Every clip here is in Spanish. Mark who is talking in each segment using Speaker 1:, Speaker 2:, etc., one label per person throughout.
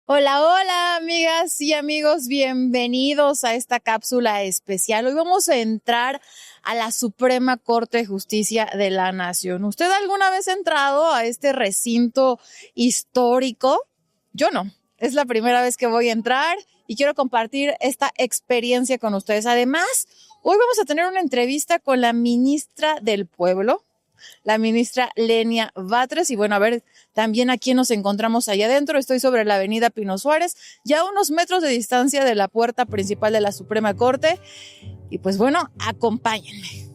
Speaker 1: Hola, hola, amigas y amigos, bienvenidos a esta cápsula especial. Hoy vamos a entrar a la Suprema Corte de Justicia de la Nación. ¿Usted alguna vez ha entrado a este recinto histórico? Yo no. Es la primera vez que voy a entrar y quiero compartir esta experiencia con ustedes. Además, hoy vamos a tener una entrevista con la ministra del Pueblo, la ministra Lenia Batres. Y bueno, a ver también aquí nos encontramos allá adentro. Estoy sobre la avenida Pino Suárez, ya a unos metros de distancia de la puerta principal de la Suprema Corte. Y pues bueno, acompáñenme.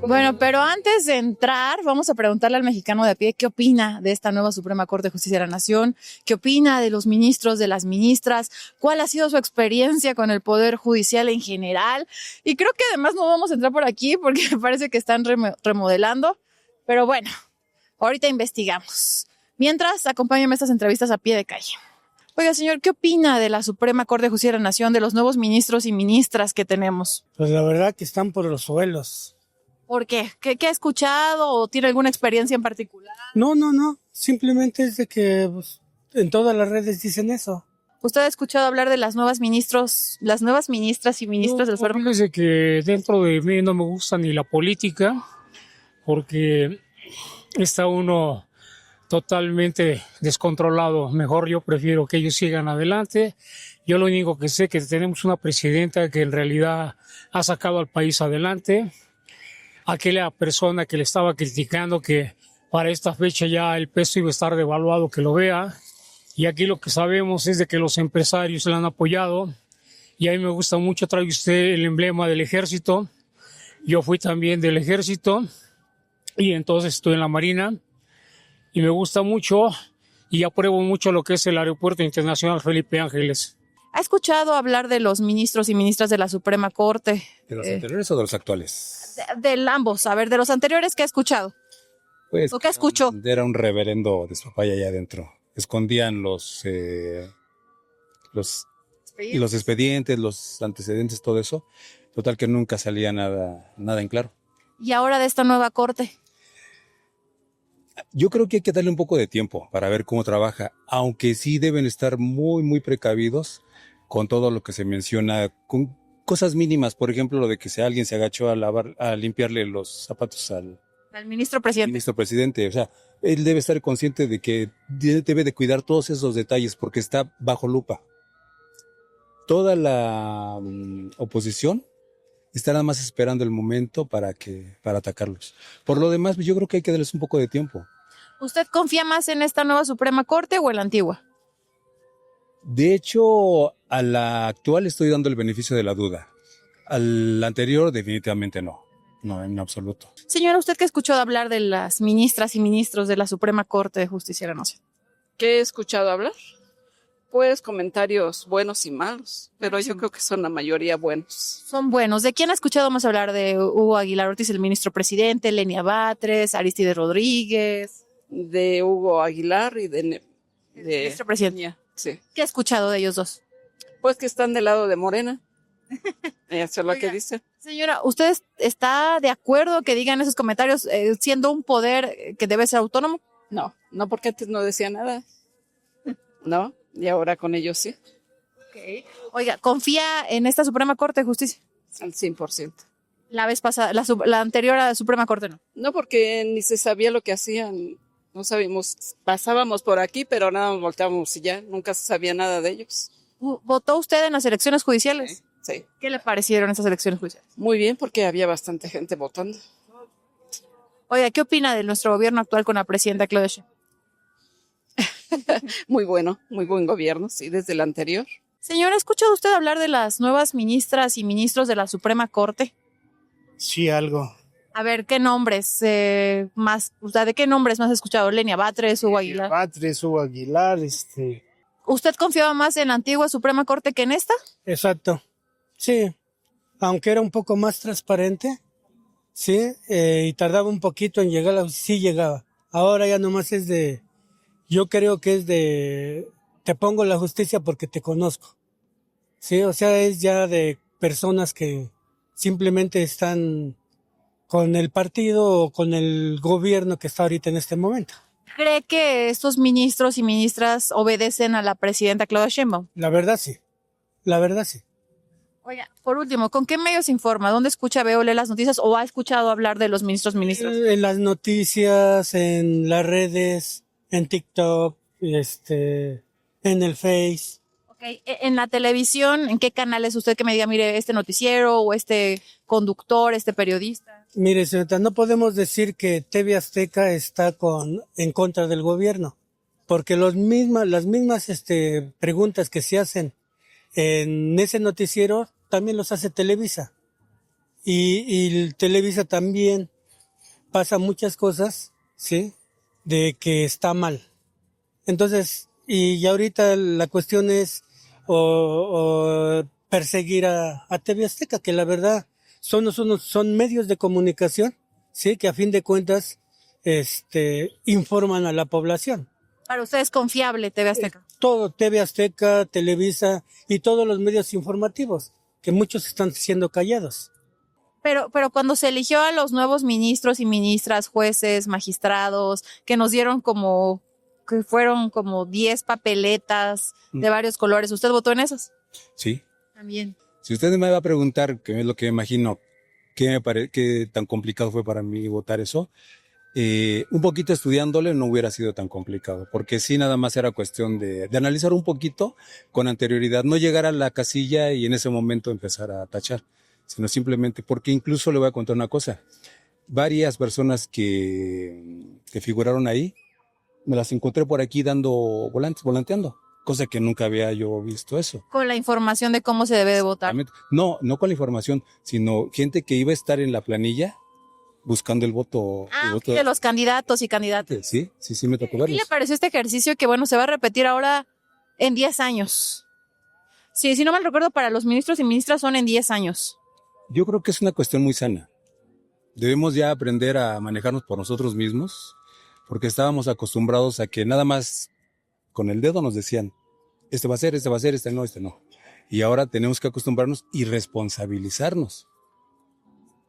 Speaker 1: Bueno, pero antes de entrar, vamos a preguntarle al mexicano de a pie qué opina de esta nueva Suprema Corte de Justicia de la Nación, qué opina de los ministros, de las ministras, cuál ha sido su experiencia con el Poder Judicial en general. Y creo que además no vamos a entrar por aquí porque me parece que están remodelando. Pero bueno, ahorita investigamos. Mientras, acompáñame a estas entrevistas a pie de calle. Oiga, señor, ¿qué opina de la Suprema Corte de Justicia de la Nación, de los nuevos ministros y ministras que tenemos?
Speaker 2: Pues la verdad que están por los suelos.
Speaker 1: ¿Por qué? ¿Qué ha escuchado o tiene alguna experiencia en particular?
Speaker 2: No, simplemente es de que pues, en todas las redes dicen eso.
Speaker 1: ¿Usted ha escuchado hablar de las nuevas ministras y ministros del Supremo?
Speaker 3: Fíjese que dentro de mí no me gusta ni la política, porque está uno totalmente descontrolado. Mejor yo prefiero que ellos sigan adelante. Yo lo único que sé es que tenemos una presidenta que en realidad ha sacado al país adelante. Aquella persona que le estaba criticando que para esta fecha ya el peso iba a estar devaluado, que lo vea. Y aquí lo que sabemos es de que los empresarios le han apoyado. Y a mí me gusta mucho, trae usted el emblema del ejército. Yo fui también del ejército y entonces estoy en la Marina. Y me gusta mucho y apruebo mucho lo que es el Aeropuerto Internacional Felipe Ángeles.
Speaker 1: ¿Ha escuchado hablar de los ministros y ministras de la Suprema Corte?
Speaker 4: ¿De los anteriores o de los actuales?
Speaker 1: De ambos. A ver, de los anteriores, ¿qué ha escuchado?
Speaker 4: Pues,
Speaker 1: ¿O qué escuchó?
Speaker 4: Era un reverendo despapaya allá adentro. Escondían los expedientes, los antecedentes, todo eso. Total que nunca salía nada en claro.
Speaker 1: ¿Y ahora de esta nueva corte?
Speaker 4: Yo creo que hay que darle un poco de tiempo para ver cómo trabaja, aunque sí deben estar muy, muy precavidos con todo lo que se menciona, con cosas mínimas, por ejemplo, lo de que alguien se agachó a limpiarle los zapatos al
Speaker 1: ministro presidente.
Speaker 4: ministro presidente. O sea, él debe estar consciente de que debe de cuidar todos esos detalles porque está bajo lupa. Toda la oposición está nada más esperando el momento para atacarlos. Por lo demás, yo creo que hay que darles un poco de tiempo.
Speaker 1: ¿Usted confía más en esta nueva Suprema Corte o en la antigua?
Speaker 4: De hecho, a la actual estoy dando el beneficio de la duda. Al anterior, definitivamente no. No, en absoluto.
Speaker 1: Señora, ¿usted qué escuchó hablar de las ministras y ministros de la Suprema Corte de Justicia de la Nación?
Speaker 5: ¿Qué he escuchado hablar? Pues comentarios buenos y malos, pero yo creo que son la mayoría buenos.
Speaker 1: Son buenos. ¿De quién ha escuchado más hablar? ¿De Hugo Aguilar Ortiz, el ministro presidente, Lenia Batres, Arístides Rodríguez?
Speaker 5: De Hugo Aguilar y de
Speaker 1: Ministro presidente.
Speaker 5: Sí.
Speaker 1: ¿Qué ha escuchado de ellos dos?
Speaker 5: Pues que están del lado de Morena. Eso es lo que dicen.
Speaker 1: Señora, ¿usted está de acuerdo que digan esos comentarios siendo un poder que debe ser autónomo?
Speaker 5: No, porque antes no decía nada. No, y ahora con ellos sí.
Speaker 1: Okay. Oiga, ¿confía en esta Suprema Corte de Justicia?
Speaker 5: Al 100%.
Speaker 1: La vez pasada, la anterior a la Suprema Corte no.
Speaker 5: No, porque ni se sabía lo que hacían. No sabíamos, pasábamos por aquí, pero nada más volteábamos y ya, nunca se sabía nada de ellos.
Speaker 1: ¿Votó usted en las elecciones judiciales?
Speaker 5: Sí.
Speaker 1: ¿Qué le parecieron esas elecciones judiciales?
Speaker 5: Muy bien, porque había bastante gente votando.
Speaker 1: Oiga, ¿qué opina de nuestro gobierno actual con la presidenta Claudia Sheinbaum?
Speaker 5: Muy bueno, muy buen gobierno, sí, desde el anterior.
Speaker 1: Señora, ¿ha escuchado usted hablar de las nuevas ministras y ministros de la Suprema Corte?
Speaker 2: Sí, algo.
Speaker 1: A ver, ¿qué nombres más, o sea, de qué nombres más ha escuchado? Lenia Batres, Hugo Aguilar.
Speaker 2: Batres, Hugo Aguilar,
Speaker 1: ¿Usted confiaba más en la antigua Suprema Corte que en esta?
Speaker 2: Exacto. Sí, aunque era un poco más transparente, sí, y tardaba un poquito en llegar, sí llegaba. Ahora ya nomás yo creo que es de, te pongo la justicia porque te conozco. Sí, o sea, es ya de personas que simplemente están con el partido o con el gobierno que está ahorita en este momento.
Speaker 1: ¿Cree que estos ministros y ministras obedecen a la presidenta Claudia Sheinbaum?
Speaker 2: La verdad sí, la verdad sí.
Speaker 1: Oiga, por último, ¿con qué medios se informa? ¿Dónde escucha, ve o lee las noticias o ha escuchado hablar de los ministros?
Speaker 2: En las noticias, en las redes, en TikTok, en el Face.
Speaker 1: Ok, en la televisión, ¿en qué canales usted que me diga, mire, este noticiero o este conductor, este periodista?
Speaker 2: Mire, señorita, no podemos decir que TV Azteca está en contra del gobierno, porque las mismas preguntas que se hacen en ese noticiero también los hace Televisa. Y Televisa también pasa muchas cosas, ¿sí? De que está mal. Entonces, y ahorita la cuestión es o perseguir a TV Azteca, que la verdad son medios de comunicación, sí, que a fin de cuentas informan a la población.
Speaker 1: Para usted es confiable TV Azteca.
Speaker 2: Todo, TV Azteca, Televisa y todos los medios informativos, que muchos están siendo callados.
Speaker 1: Pero cuando se eligió a los nuevos ministros y ministras, jueces, magistrados, que nos dieron que fueron como 10 papeletas de varios colores, ¿usted votó en esas?
Speaker 4: Sí.
Speaker 1: También.
Speaker 4: Si usted me va a preguntar, que es lo que me imagino, qué tan complicado fue para mí votar eso, un poquito estudiándole no hubiera sido tan complicado, porque sí nada más era cuestión de analizar un poquito con anterioridad, no llegar a la casilla y en ese momento empezar a tachar, sino simplemente, porque incluso le voy a contar una cosa, varias personas que figuraron ahí, me las encontré por aquí volanteando, cosa que nunca había yo visto eso.
Speaker 1: Con la información de cómo se debe de votar.
Speaker 4: No con la información, sino gente que iba a estar en la planilla buscando el voto.
Speaker 1: De los candidatos y candidatas.
Speaker 4: Sí, me tocó verlos.
Speaker 1: ¿Qué le pareció este ejercicio que, bueno, se va a repetir ahora en 10 años? Sí, si no mal recuerdo, para los ministros y ministras son en 10 años.
Speaker 4: Yo creo que es una cuestión muy sana. Debemos ya aprender a manejarnos por nosotros mismos, porque estábamos acostumbrados a que nada más con el dedo nos decían, este va a ser, este no. Y ahora tenemos que acostumbrarnos y responsabilizarnos.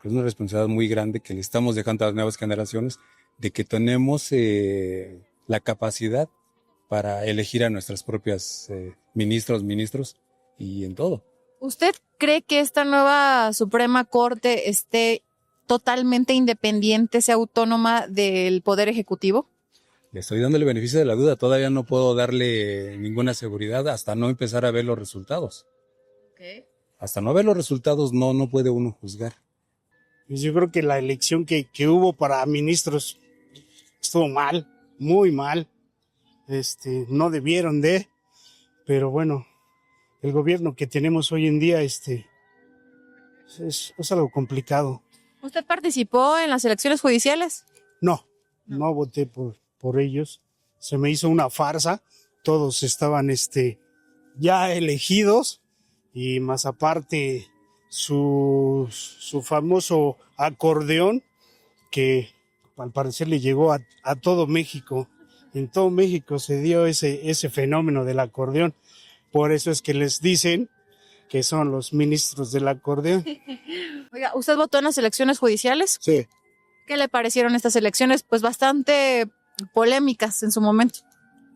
Speaker 4: Es una responsabilidad muy grande que le estamos dejando a las nuevas generaciones de que tenemos la capacidad para elegir a nuestras propias ministros y en todo.
Speaker 1: ¿Usted cree que esta nueva Suprema Corte esté totalmente independiente, sea autónoma del Poder Ejecutivo?
Speaker 4: Le estoy dando el beneficio de la duda, todavía no puedo darle ninguna seguridad hasta no empezar a ver los resultados.
Speaker 1: Okay.
Speaker 4: Hasta no ver los resultados no puede uno juzgar.
Speaker 6: Pues yo creo que la elección que hubo para ministros estuvo mal, muy mal. No debieron pero bueno, el gobierno que tenemos hoy en día es algo complicado.
Speaker 1: ¿Usted participó en las elecciones judiciales?
Speaker 6: No voté por ellos. Se me hizo una farsa. Todos estaban ya elegidos y más aparte su famoso acordeón que al parecer le llegó a todo México. En todo México se dio ese fenómeno del acordeón. Por eso es que les dicen que son los ministros del acordeón.
Speaker 1: Oiga, ¿usted votó en las elecciones judiciales?
Speaker 6: Sí.
Speaker 1: ¿Qué le parecieron estas elecciones? Pues bastante polémicas en su momento.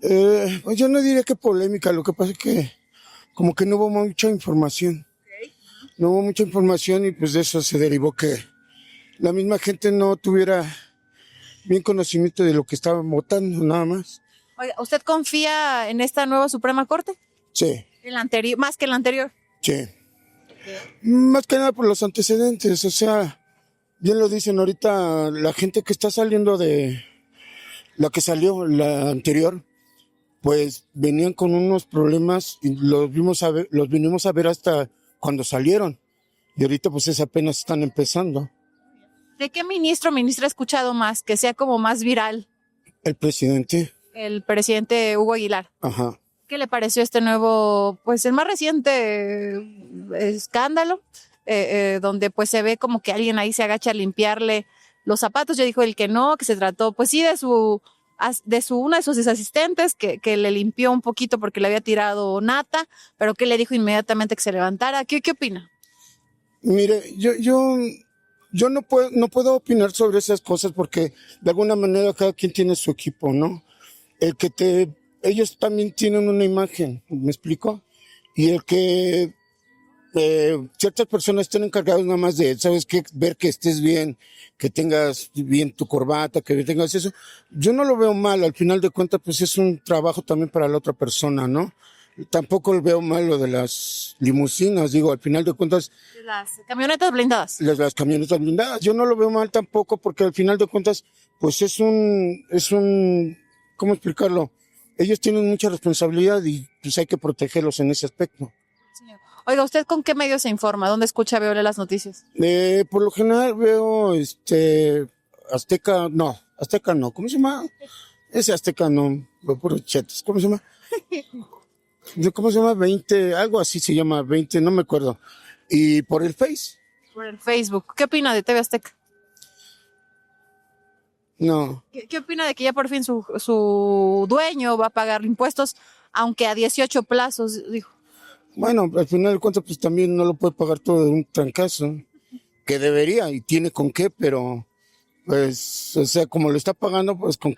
Speaker 7: Pues yo no diría que polémica, lo que pasa es que como que no hubo mucha información. No hubo mucha información y pues de eso se derivó que la misma gente no tuviera bien conocimiento de lo que estaban votando, nada más.
Speaker 1: Oiga, ¿usted confía en esta nueva Suprema Corte?
Speaker 7: Sí.
Speaker 1: ¿En la anterior, más que en la anterior?
Speaker 7: Sí. Más que nada por los antecedentes, o sea, bien lo dicen ahorita, la gente que está saliendo de la que salió, la anterior, pues venían con unos problemas y los vinimos a ver hasta cuando salieron. Y ahorita pues apenas están empezando.
Speaker 1: ¿De qué ministro o ministra ha escuchado más, que sea como más viral?
Speaker 7: El presidente.
Speaker 1: El presidente Hugo Aguilar.
Speaker 7: Ajá.
Speaker 1: ¿Qué le pareció este nuevo, pues el más reciente escándalo, donde pues se ve como que alguien ahí se agacha a limpiarle los zapatos? Ya dijo el que no, que se trató, pues sí, de su de una de sus asistentes que le limpió un poquito porque le había tirado nata, pero que le dijo inmediatamente que se levantara. ¿Qué opina?
Speaker 7: Mire, yo no puedo opinar sobre esas cosas porque de alguna manera cada quien tiene su equipo, ¿no? Ellos también tienen una imagen, ¿me explico? Y el que ciertas personas estén encargadas nada más de, ¿sabes qué? Ver que estés bien, que tengas bien tu corbata, que tengas eso. Yo no lo veo mal, al final de cuentas, pues es un trabajo también para la otra persona, ¿no? Tampoco veo mal lo de las limusinas, digo, al final de cuentas.
Speaker 1: Las camionetas blindadas.
Speaker 7: Las camionetas blindadas, yo no lo veo mal tampoco porque al final de cuentas, pues es un, ¿cómo explicarlo? Ellos tienen mucha responsabilidad y pues hay que protegerlos en ese aspecto.
Speaker 1: Señor. Oiga, ¿usted con qué medio se informa? ¿Dónde escucha, veo las noticias?
Speaker 7: Por lo general veo, Azteca no, ¿cómo se llama? Ese Azteca no, veo puros chetos, ¿cómo se llama? ¿Cómo se llama? 20, algo así se llama, 20, no me acuerdo. Y por el Face.
Speaker 1: Por el Facebook. ¿Qué opina de TV Azteca?
Speaker 7: No.
Speaker 1: ¿Qué opina de que ya por fin su dueño va a pagar impuestos, aunque a 18 plazos, dijo?
Speaker 7: Bueno, al final de cuentas, pues también no lo puede pagar todo de un trancazo, que debería y tiene con qué, pero pues, o sea, como lo está pagando, pues con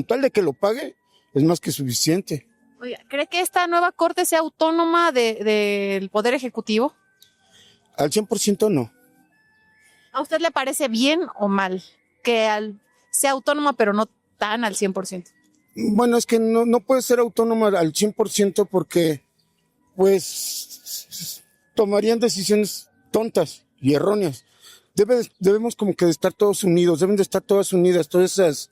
Speaker 7: tal de que lo pague, es más que suficiente.
Speaker 1: Oiga, ¿cree que esta nueva corte sea autónoma del Poder Ejecutivo?
Speaker 7: Al 100% no.
Speaker 1: ¿A usted le parece bien o mal que sea autónoma, pero no tan al 100%?
Speaker 7: Bueno, es que no puede ser autónoma al 100% porque, pues, tomarían decisiones tontas y erróneas. Debemos como que estar todos unidos, deben de estar todas unidas, todas esas,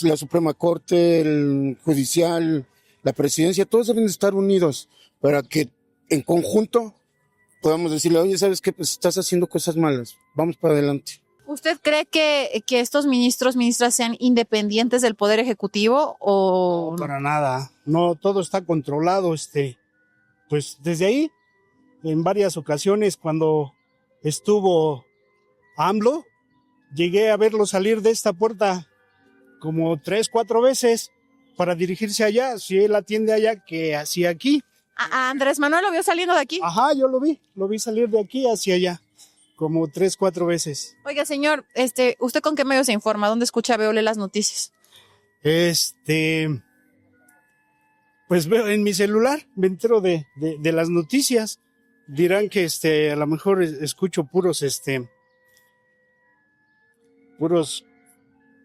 Speaker 7: la Suprema Corte, el Judicial, la Presidencia, todos deben de estar unidos para que en conjunto podamos decirle, oye, ¿sabes qué? Pues estás haciendo cosas malas, vamos para adelante.
Speaker 1: ¿Usted cree que estos ministras sean independientes del Poder Ejecutivo o
Speaker 6: No, para nada. No, todo está controlado, pues desde ahí, en varias ocasiones, cuando estuvo AMLO, llegué a verlo salir de esta puerta como 3, 4 veces para dirigirse allá. Si él atiende allá, que hacia aquí.
Speaker 1: a Andrés Manuel lo vio saliendo de aquí?
Speaker 6: Ajá, yo lo vi salir de aquí hacia allá, como 3, 4 veces.
Speaker 1: Oiga, señor, ¿usted con qué medio se informa? ¿Dónde escucha, veo, lee las noticias?
Speaker 6: Pues veo en mi celular, me entero de las noticias. Dirán que a lo mejor escucho puros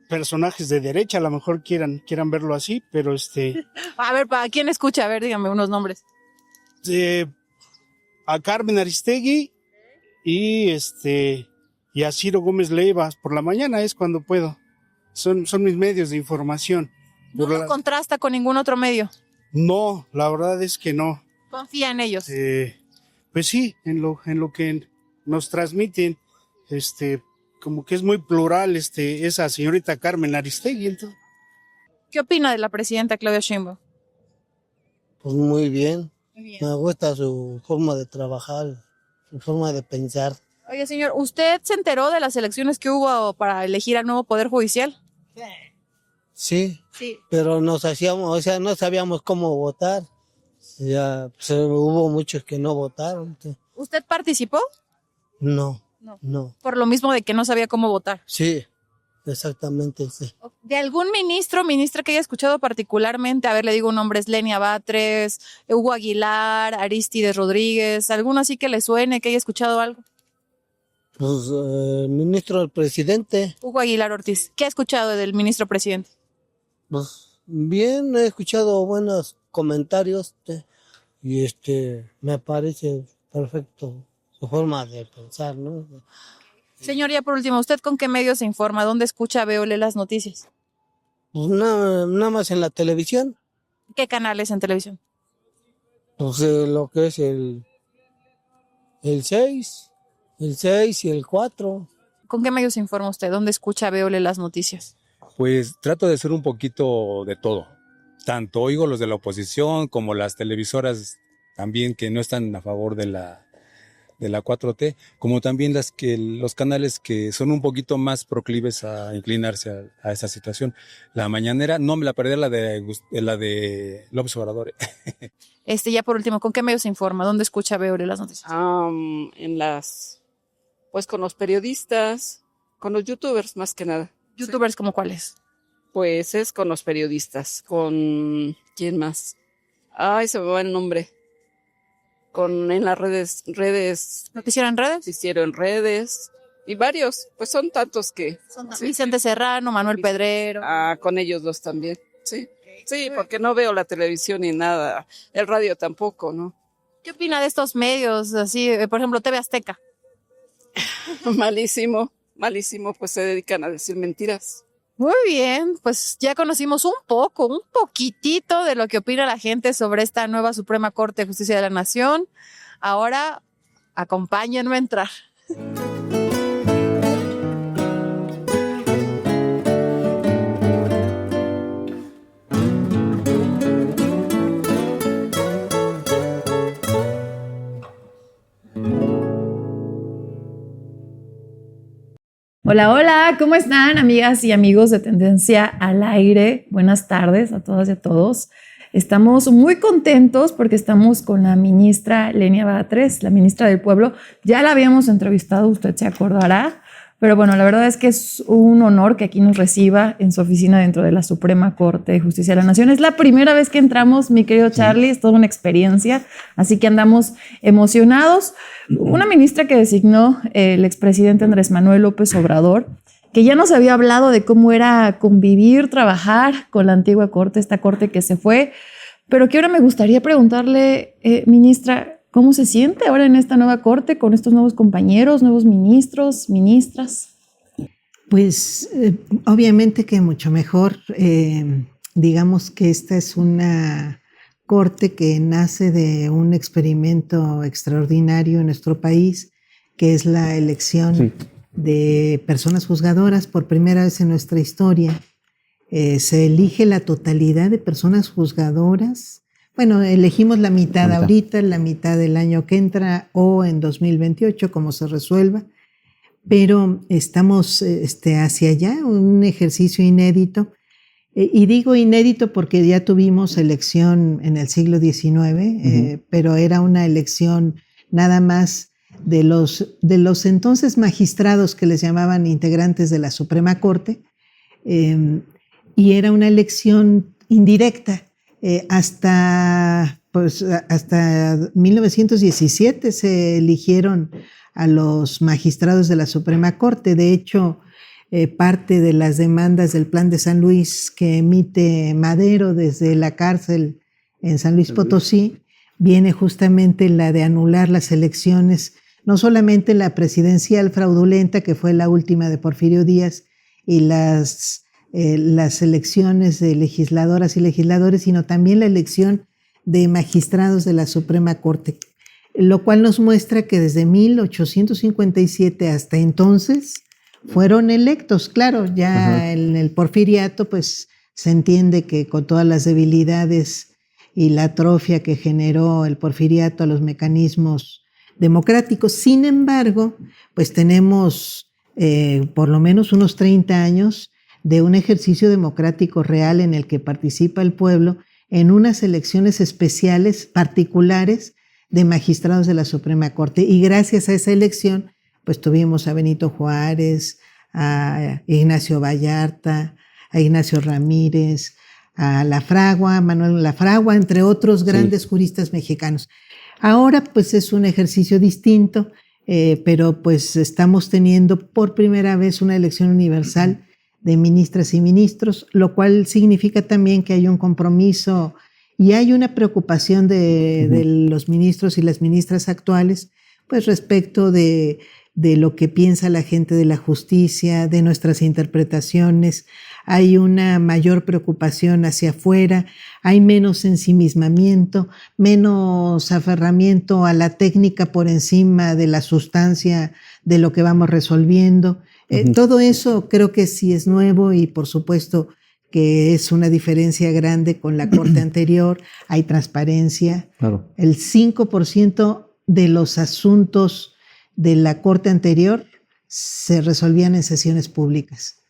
Speaker 6: personajes de derecha, a lo mejor quieran verlo así, pero
Speaker 1: A ver, ¿para quién escucha? A ver, dígame unos nombres.
Speaker 6: a Carmen Aristegui y y a Ciro Gómez Leiva por la mañana es cuando puedo. Son mis medios de información.
Speaker 1: ¿No lo contrasta con ningún otro medio?
Speaker 6: No, la verdad es que no.
Speaker 1: ¿Confía en ellos?
Speaker 6: Pues sí, en lo que nos transmiten, como que es muy plural, esa señorita Carmen Aristegui. Entonces.
Speaker 1: ¿Qué opina de la presidenta Claudia Sheinbaum?
Speaker 8: Pues muy bien.
Speaker 1: Muy bien.
Speaker 8: Me gusta su forma de trabajar, su forma de pensar.
Speaker 1: Oye, señor, ¿usted se enteró de las elecciones que hubo para elegir al nuevo Poder Judicial?
Speaker 8: Sí,
Speaker 1: Sí.
Speaker 8: pero no sabíamos cómo votar. Ya pues, hubo muchos que no votaron.
Speaker 1: ¿Usted participó?
Speaker 8: No,
Speaker 1: No.
Speaker 8: no.
Speaker 1: Por lo mismo de que no sabía cómo votar.
Speaker 8: Sí, exactamente, sí.
Speaker 1: ¿De algún ministro, ministra que haya escuchado particularmente? A ver, le digo nombres: Lenia Batres, Hugo Aguilar, Arístides Rodríguez, ¿alguno así que le suene, que haya escuchado algo?
Speaker 8: Pues ministro del presidente,
Speaker 1: Hugo Aguilar Ortiz. ¿Qué ha escuchado del ministro presidente?
Speaker 8: pues bien, he escuchado buenos comentarios y me parece perfecto su forma de pensar, ¿no?
Speaker 1: Señor, ya por último, ¿usted con qué medio se informa? ¿Dónde escucha, ve o lee las noticias?
Speaker 8: Pues nada más en la televisión,
Speaker 1: ¿Qué canales en televisión?
Speaker 8: pues lo que es el 6, el 6 y el 4.
Speaker 1: ¿Con qué medio se informa usted? ¿Dónde escucha, ve o lee las noticias?
Speaker 4: Pues trato de ser un poquito de todo. Tanto oigo los de la oposición como las televisoras también que no están a favor de la 4T, como también los canales que son un poquito más proclives a inclinarse a esa situación. La mañanera, no me la perdí, la de López Obrador.
Speaker 1: Ya por último, ¿con qué medios se informa? ¿Dónde escucha, veo las noticias?
Speaker 5: Pues con los periodistas, con los youtubers más que nada.
Speaker 1: ¿Youtubers como cuáles?
Speaker 5: Pues es con los periodistas, con ¿quién más? Ay, se me va el nombre. En las redes.
Speaker 1: ¿Noticiero en redes?
Speaker 5: Noticiero en redes. Y varios, pues son tantos que.
Speaker 1: Sí. Vicente Serrano, Manuel Pedrero.
Speaker 5: Con ellos dos también, sí. Sí, porque no veo la televisión ni nada. El radio tampoco, ¿no?
Speaker 1: ¿Qué opina de estos medios? Así, por ejemplo, TV Azteca.
Speaker 5: Malísimo, pues se dedican a decir mentiras.
Speaker 1: Muy bien, pues ya conocimos un poquitito de lo que opina la gente sobre esta nueva Suprema Corte de Justicia de la Nación. Ahora, acompáñenme a entrar. Hola, hola, ¿cómo están, amigas y amigos de Tendencia al Aire? Buenas tardes a todas y a todos. Estamos muy contentos porque estamos con la ministra Lenia Batres, la ministra del Pueblo. Ya la habíamos entrevistado, usted se acordará, pero bueno, la verdad es que es un honor que aquí nos reciba en su oficina dentro de la Suprema Corte de Justicia de la Nación. Es la primera vez que entramos, mi querido Charlie, es toda una experiencia, así que andamos emocionados. Una ministra que designó el expresidente Andrés Manuel López Obrador, que ya nos había hablado de cómo era convivir, trabajar con la antigua corte, esta corte que se fue, pero que ahora me gustaría preguntarle, ministra, ¿cómo se siente ahora en esta nueva corte con estos nuevos compañeros, nuevos ministros, ministras?
Speaker 9: Pues obviamente que mucho mejor. Digamos que esta es una corte que nace de un experimento extraordinario en nuestro país, que es la elección de personas juzgadoras. Por primera vez en nuestra historia se elige la totalidad de personas juzgadoras. Bueno, elegimos la mitad ahorita, la mitad del año que entra o en 2028, como se resuelva, pero estamos hacia allá, un ejercicio inédito. Y digo inédito porque ya tuvimos elección en el siglo XIX, pero era una elección nada más de los entonces magistrados que les llamaban integrantes de la Suprema Corte, y era una elección indirecta. Hasta 1917 se eligieron a los magistrados de la Suprema Corte. De hecho, parte de las demandas del Plan de San Luis que emite Madero desde la cárcel en San Luis Potosí viene justamente la de anular las elecciones, no solamente la presidencial fraudulenta, que fue la última de Porfirio Díaz, y las elecciones de legisladoras y legisladores, sino también la elección de magistrados de la Suprema Corte, lo cual nos muestra que desde 1857 hasta entonces fueron electos. Claro, ya en el porfiriato pues se entiende que con todas las debilidades y la atrofia que generó el porfiriato a los mecanismos democráticos. Sin embargo, pues tenemos por lo menos unos 30 años de un ejercicio democrático real en el que participa el pueblo en unas elecciones especiales, particulares, de magistrados de la Suprema Corte. Y gracias a esa elección, pues tuvimos a Benito Juárez, a Ignacio Vallarta, a Ignacio Ramírez, a Lafragua, Manuel Lafragua, entre otros grandes juristas mexicanos. Ahora, pues es un ejercicio distinto, pero pues estamos teniendo por primera vez una elección universal de ministras y ministros, lo cual significa también que hay un compromiso y hay una preocupación de los ministros y las ministras actuales, pues respecto de lo que piensa la gente de la justicia, de nuestras interpretaciones. Hay una mayor preocupación hacia afuera, hay menos ensimismamiento, menos aferramiento a la técnica por encima de la sustancia de lo que vamos resolviendo. Todo eso creo que sí es nuevo y por supuesto que es una diferencia grande con la corte anterior. Hay transparencia. Claro. El 5% de los asuntos de la Corte anterior se resolvían en sesiones públicas.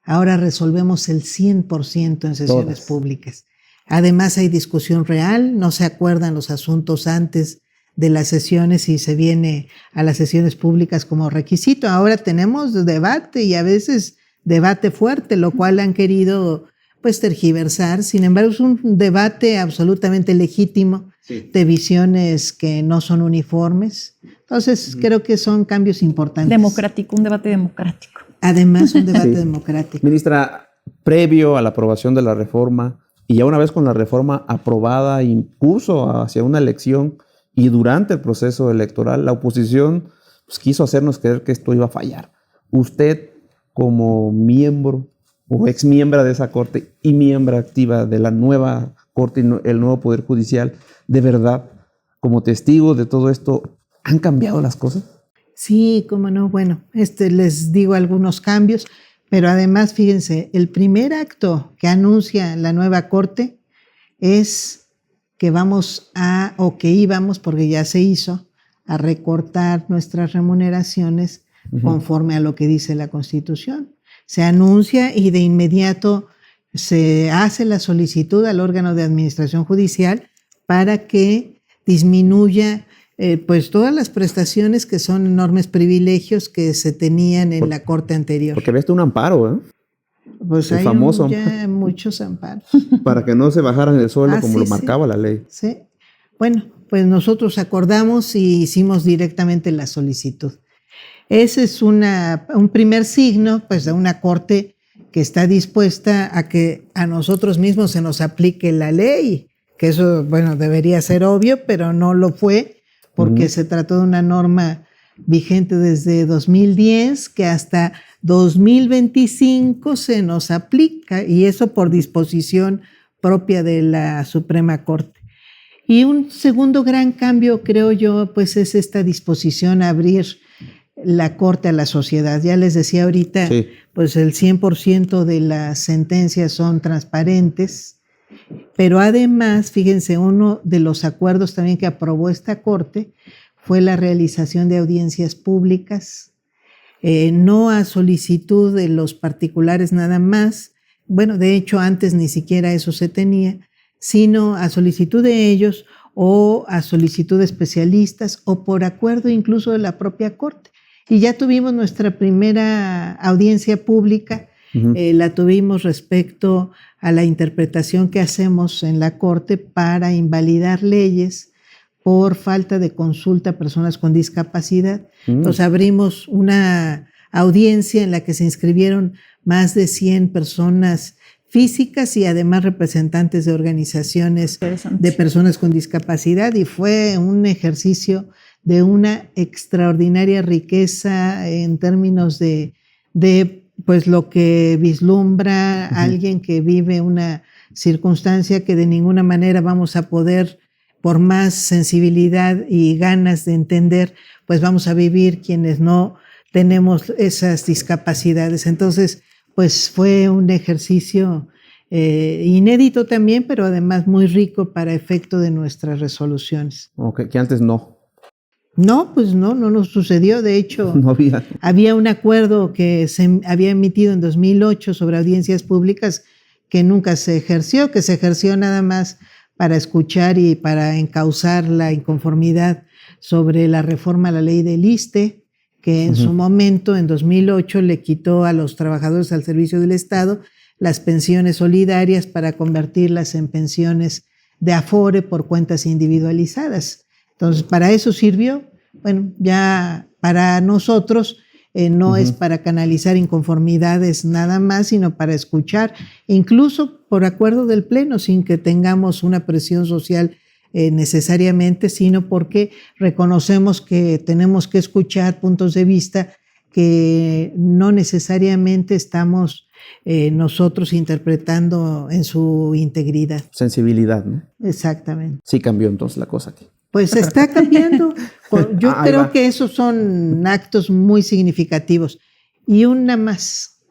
Speaker 9: Ahora resolvemos el 100% en sesiones públicas. Además hay discusión real, no se acuerdan los asuntos antes de las sesiones y se viene a las sesiones públicas como requisito. Ahora tenemos debate y a veces debate fuerte, lo cual han querido pues tergiversar. Sin embargo, es un debate absolutamente legítimo de visiones que no son uniformes. Entonces, creo que son cambios importantes.
Speaker 1: Democrático, un debate democrático.
Speaker 9: Además, un debate democrático.
Speaker 10: Ministra, previo a la aprobación de la reforma y ya una vez con la reforma aprobada, impulso hacia una elección y durante el proceso electoral, la oposición pues, quiso hacernos creer que esto iba a fallar. Usted, como miembro o exmiembro de esa Corte y miembro activa de la nueva Corte y el nuevo Poder Judicial, de verdad, como testigo de todo esto, ¿han cambiado las cosas?
Speaker 9: Sí, cómo no. Bueno, les digo algunos cambios, pero además, fíjense, el primer acto que anuncia la nueva Corte es que íbamos, porque ya se hizo, a recortar nuestras remuneraciones conforme a lo que dice la Constitución. Se anuncia y de inmediato se hace la solicitud al órgano de administración judicial para que disminuya pues todas las prestaciones que son enormes privilegios que se tenían en la Corte anterior.
Speaker 10: Porque había hasta un amparo, ¿eh?
Speaker 9: Pues
Speaker 10: el
Speaker 9: hay
Speaker 10: famoso
Speaker 9: ya muchos amparos.
Speaker 10: Para que no se bajaran el sueldo como
Speaker 9: sí,
Speaker 10: lo marcaba la ley.
Speaker 9: Sí. Bueno, pues nosotros acordamos y hicimos directamente la solicitud. Ese es un primer signo pues, de una Corte que está dispuesta a que a nosotros mismos se nos aplique la ley, que eso, bueno, debería ser obvio, pero no lo fue, porque se trató de una norma vigente desde 2010 que hasta 2025 se nos aplica, y eso por disposición propia de la Suprema Corte. Y un segundo gran cambio, creo yo, pues es esta disposición a abrir la Corte a la sociedad. Ya les decía ahorita, pues el 100% de las sentencias son transparentes, pero además, fíjense, uno de los acuerdos también que aprobó esta Corte fue la realización de audiencias públicas, no a solicitud de los particulares nada más, bueno, de hecho antes ni siquiera eso se tenía, sino a solicitud de ellos o a solicitud de especialistas o por acuerdo incluso de la propia Corte. Y ya tuvimos nuestra primera audiencia pública, la tuvimos respecto a la interpretación que hacemos en la Corte para invalidar leyes por falta de consulta a personas con discapacidad. Entonces abrimos una audiencia en la que se inscribieron más de 100 personas físicas y además representantes de organizaciones de personas con discapacidad, y fue un ejercicio de una extraordinaria riqueza en términos de pues lo que vislumbra alguien que vive una circunstancia que de ninguna manera vamos a poder, por más sensibilidad y ganas de entender, pues vamos a vivir quienes no tenemos esas discapacidades. Entonces, pues fue un ejercicio inédito también, pero además muy rico para efecto de nuestras resoluciones.
Speaker 10: Okay, que antes no.
Speaker 9: No, pues no nos sucedió. De hecho,
Speaker 10: no
Speaker 9: había un acuerdo que se había emitido en 2008 sobre audiencias públicas que nunca se ejerció, que se ejerció nada más para escuchar y para encauzar la inconformidad sobre la reforma a la ley del ISSSTE, que en su momento, en 2008, le quitó a los trabajadores al servicio del Estado las pensiones solidarias para convertirlas en pensiones de afore por cuentas individualizadas. Entonces, para eso sirvió. Bueno, ya para nosotros no es para canalizar inconformidades nada más, sino para escuchar, incluso por acuerdo del Pleno, sin que tengamos una presión social necesariamente, sino porque reconocemos que tenemos que escuchar puntos de vista que no necesariamente estamos nosotros interpretando en su integridad.
Speaker 10: Sensibilidad, ¿no?
Speaker 9: Exactamente.
Speaker 10: Sí cambió entonces la cosa aquí.
Speaker 9: Pues está cambiando. Yo creo que esos son actos muy significativos. Y una más.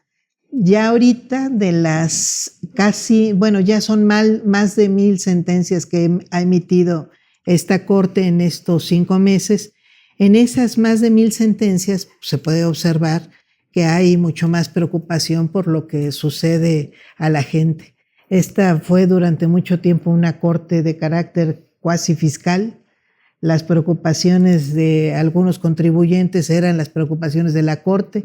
Speaker 9: Ya ahorita de las casi, bueno, ya son más de 1000 sentencias que ha emitido esta Corte en estos 5 meses. En esas más de 1,000 sentencias se puede observar que hay mucho más preocupación por lo que sucede a la gente. Esta fue durante mucho tiempo una Corte de carácter cuasi fiscal. Las preocupaciones de algunos contribuyentes eran las preocupaciones de la Corte.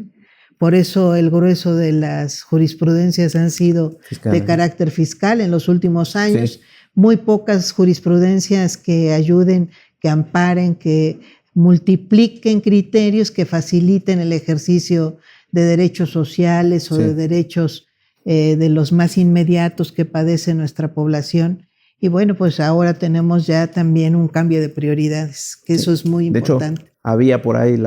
Speaker 9: Por eso el grueso de las jurisprudencias han sido de carácter fiscal en los últimos años. Sí. Muy pocas jurisprudencias que ayuden, que amparen, que multipliquen criterios que faciliten el ejercicio de derechos sociales o de derechos de los más inmediatos que padece nuestra población. Y bueno, pues ahora tenemos ya también un cambio de prioridades, que eso es muy importante.
Speaker 10: De hecho, había por ahí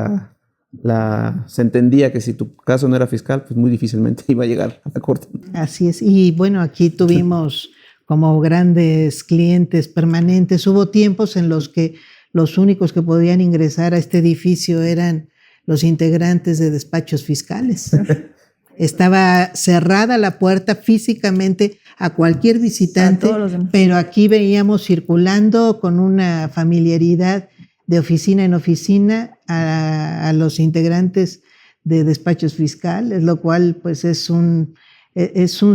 Speaker 10: se entendía que si tu caso no era fiscal, pues muy difícilmente iba a llegar a la Corte.
Speaker 9: Así es. Y bueno, aquí tuvimos como grandes clientes permanentes. Hubo tiempos en los que los únicos que podían ingresar a este edificio eran los integrantes de despachos fiscales. Estaba cerrada la puerta físicamente a cualquier visitante, pero aquí veíamos circulando con una familiaridad de oficina en oficina a los integrantes de despachos fiscales, lo cual pues es un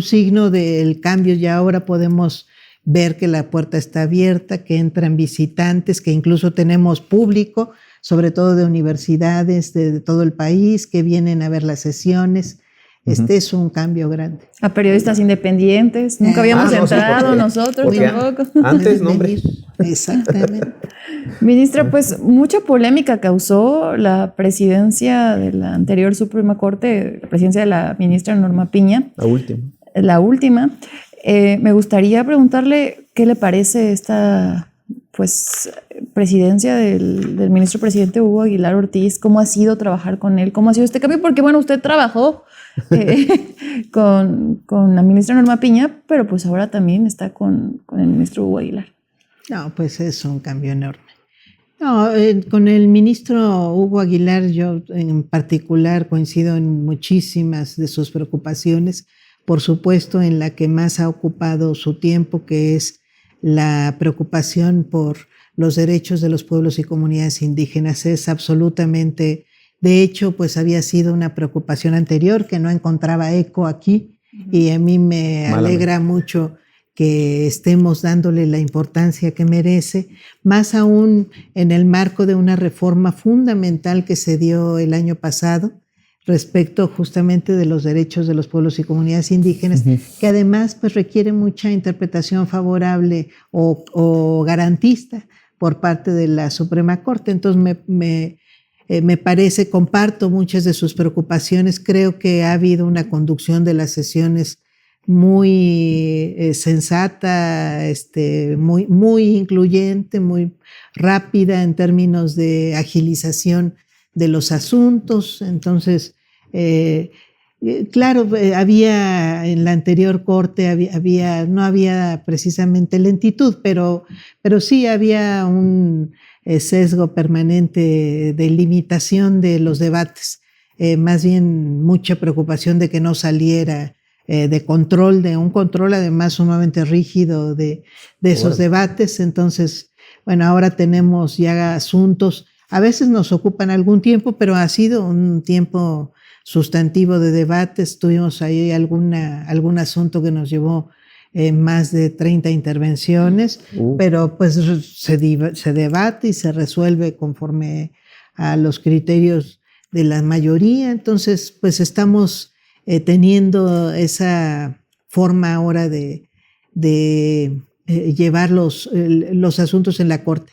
Speaker 9: signo del cambio. Ya ahora podemos ver que la puerta está abierta, que entran visitantes, que incluso tenemos público, sobre todo de universidades de todo el país, que vienen a ver las sesiones. Este es un cambio grande.
Speaker 1: A periodistas independientes, nunca habíamos entrado nosotros tampoco.
Speaker 10: Antes, no, hombre.
Speaker 9: Exactamente.
Speaker 1: Ministra, pues mucha polémica causó la presidencia de la anterior Suprema Corte, la presidencia de la ministra Norma Piña. La última. Me gustaría preguntarle qué le parece esta presidencia del ministro presidente Hugo Aguilar Ortiz, cómo ha sido trabajar con él, cómo ha sido este cambio, porque bueno, usted trabajó con la ministra Norma Piña, pero pues ahora también está con el ministro Hugo Aguilar.
Speaker 9: No, pues es un cambio enorme. No, con el ministro Hugo Aguilar yo en particular coincido en muchísimas de sus preocupaciones, por supuesto en la que más ha ocupado su tiempo, que es la preocupación por los derechos de los pueblos y comunidades indígenas. Es absolutamente, de hecho, pues había sido una preocupación anterior que no encontraba eco aquí, y a mí me alegra mucho que estemos dándole la importancia que merece, más aún en el marco de una reforma fundamental que se dio el año pasado respecto justamente de los derechos de los pueblos y comunidades indígenas, que además pues requiere mucha interpretación favorable o garantista por parte de la Suprema Corte. Entonces me parece, comparto muchas de sus preocupaciones. Creo que ha habido una conducción de las sesiones muy sensata, muy incluyente, muy rápida en términos de agilización de los asuntos. Entonces, claro, había en la anterior corte, no había precisamente lentitud, pero sí había un sesgo permanente de limitación de los debates, más bien mucha preocupación de que no saliera de un control además sumamente rígido de esos debates. Entonces, bueno, ahora tenemos ya asuntos, a veces nos ocupan algún tiempo, pero ha sido un tiempo sustantivo de debates. Tuvimos ahí algún asunto que nos llevó más de 30 intervenciones, pero pues se debate y se resuelve conforme a los criterios de la mayoría. Entonces, pues estamos teniendo esa forma ahora de llevar los asuntos en la Corte.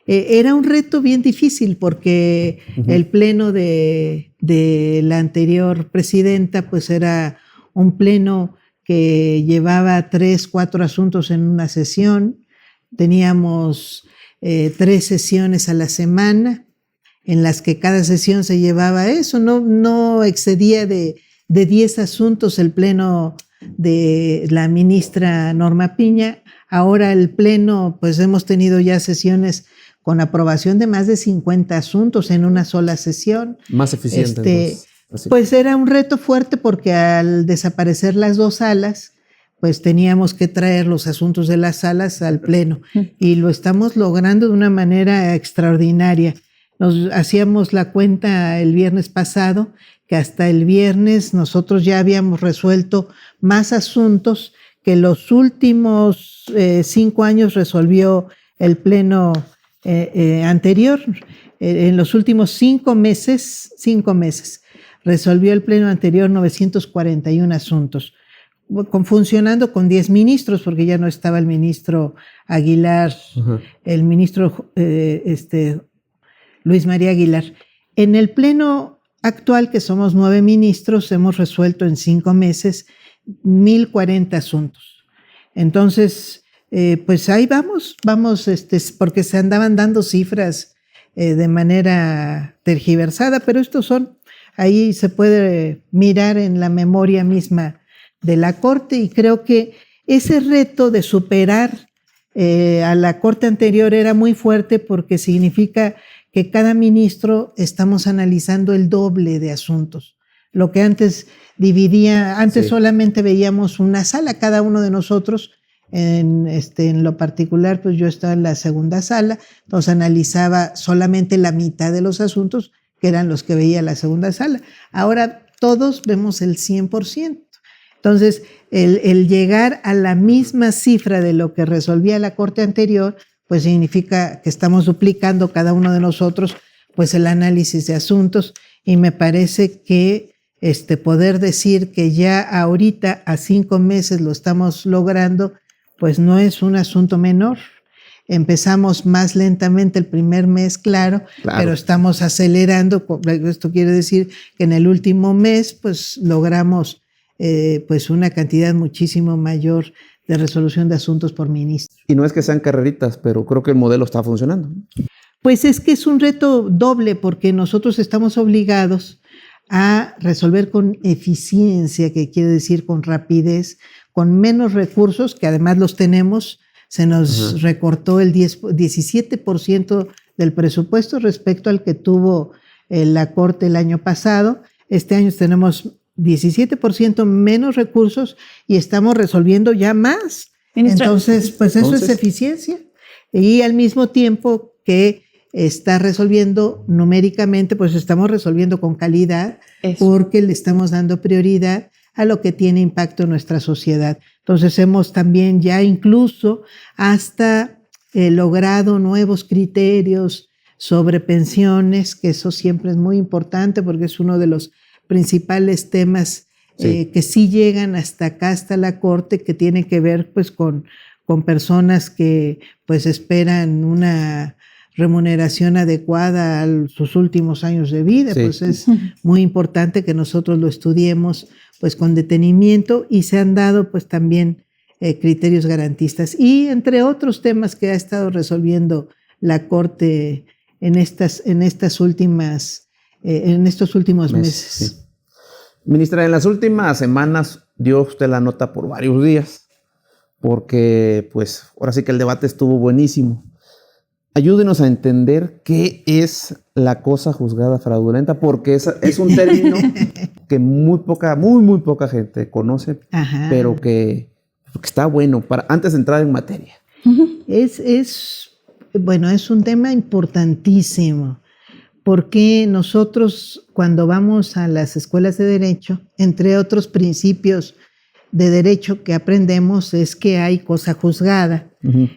Speaker 9: Era un reto bien difícil porque el pleno de la anterior presidenta pues era un pleno que llevaba 3, 4 asuntos en una sesión. Teníamos 3 sesiones a la semana en las que cada sesión se llevaba eso, no excedía de 10 asuntos el pleno de la ministra Norma Piña. Ahora el pleno, pues hemos tenido ya sesiones con aprobación de más de 50 asuntos en una sola sesión.
Speaker 10: Más eficiente.
Speaker 9: Pues era un reto fuerte porque al desaparecer las 2 salas, pues teníamos que traer los asuntos de las salas al pleno y lo estamos logrando de una manera extraordinaria. Nos hacíamos la cuenta el viernes pasado que hasta el viernes nosotros ya habíamos resuelto más asuntos que los últimos 5 años resolvió el pleno anterior. En los últimos 5 meses, resolvió el pleno anterior 941 asuntos, funcionando con 10 ministros, porque ya no estaba el ministro Aguilar, el ministro Luis María Aguilar. En el pleno actual, que somos 9 ministros, hemos resuelto en 5 meses 1,040 asuntos. Entonces, pues ahí vamos, porque se andaban dando cifras de manera tergiversada, pero estos son, ahí se puede mirar en la memoria misma de la Corte, y creo que ese reto de superar a la Corte anterior era muy fuerte, porque significa que cada ministro estamos analizando el doble de asuntos. Lo que antes solamente veíamos una sala, cada uno de nosotros. En lo particular, pues yo estaba en la segunda sala, entonces analizaba solamente la mitad de los asuntos, que eran los que veía la segunda sala. Ahora todos vemos el 100%. Entonces, el llegar a la misma cifra de lo que resolvía la Corte anterior, pues significa que estamos duplicando cada uno de nosotros, pues el análisis de asuntos, y me parece que poder decir que ya ahorita a 5 meses lo estamos logrando, pues no es un asunto menor. Empezamos más lentamente el primer mes, claro, pero estamos acelerando. Esto quiere decir que en el último mes, pues logramos pues una cantidad muchísimo mayor de resolución de asuntos por ministro.
Speaker 10: Y no es que sean carreritas, pero creo que el modelo está funcionando.
Speaker 9: Pues es que es un reto doble, porque nosotros estamos obligados a resolver con eficiencia, que quiere decir con rapidez, con menos recursos, que además los tenemos. Se nos recortó el 17% del presupuesto respecto al que tuvo la Corte el año pasado. Este año tenemos 17% menos recursos y estamos resolviendo ya más. Entonces, pues eso es eficiencia. Y al mismo tiempo que está resolviendo numéricamente, pues estamos resolviendo con calidad, porque le estamos dando prioridad a lo que tiene impacto en nuestra sociedad. Entonces hemos también ya incluso hasta logrado nuevos criterios sobre pensiones, que eso siempre es muy importante, porque es uno de los principales temas que sí llegan hasta acá, hasta la Corte, que tiene que ver pues con personas que pues esperan una remuneración adecuada a sus últimos años de vida. Pues es muy importante que nosotros lo estudiemos pues con detenimiento, y se han dado pues también criterios garantistas, y entre otros temas que ha estado resolviendo la Corte en estos últimos meses.
Speaker 10: Sí. Ministra, en las últimas semanas dio usted la nota por varios días, porque pues ahora sí que el debate estuvo buenísimo. Ayúdenos a entender qué es la cosa juzgada fraudulenta, porque es un término que muy poca gente conoce, pero que está bueno para antes de entrar en materia.
Speaker 9: Es un tema importantísimo, porque nosotros cuando vamos a las escuelas de derecho, entre otros principios de derecho que aprendemos, es que hay cosa juzgada.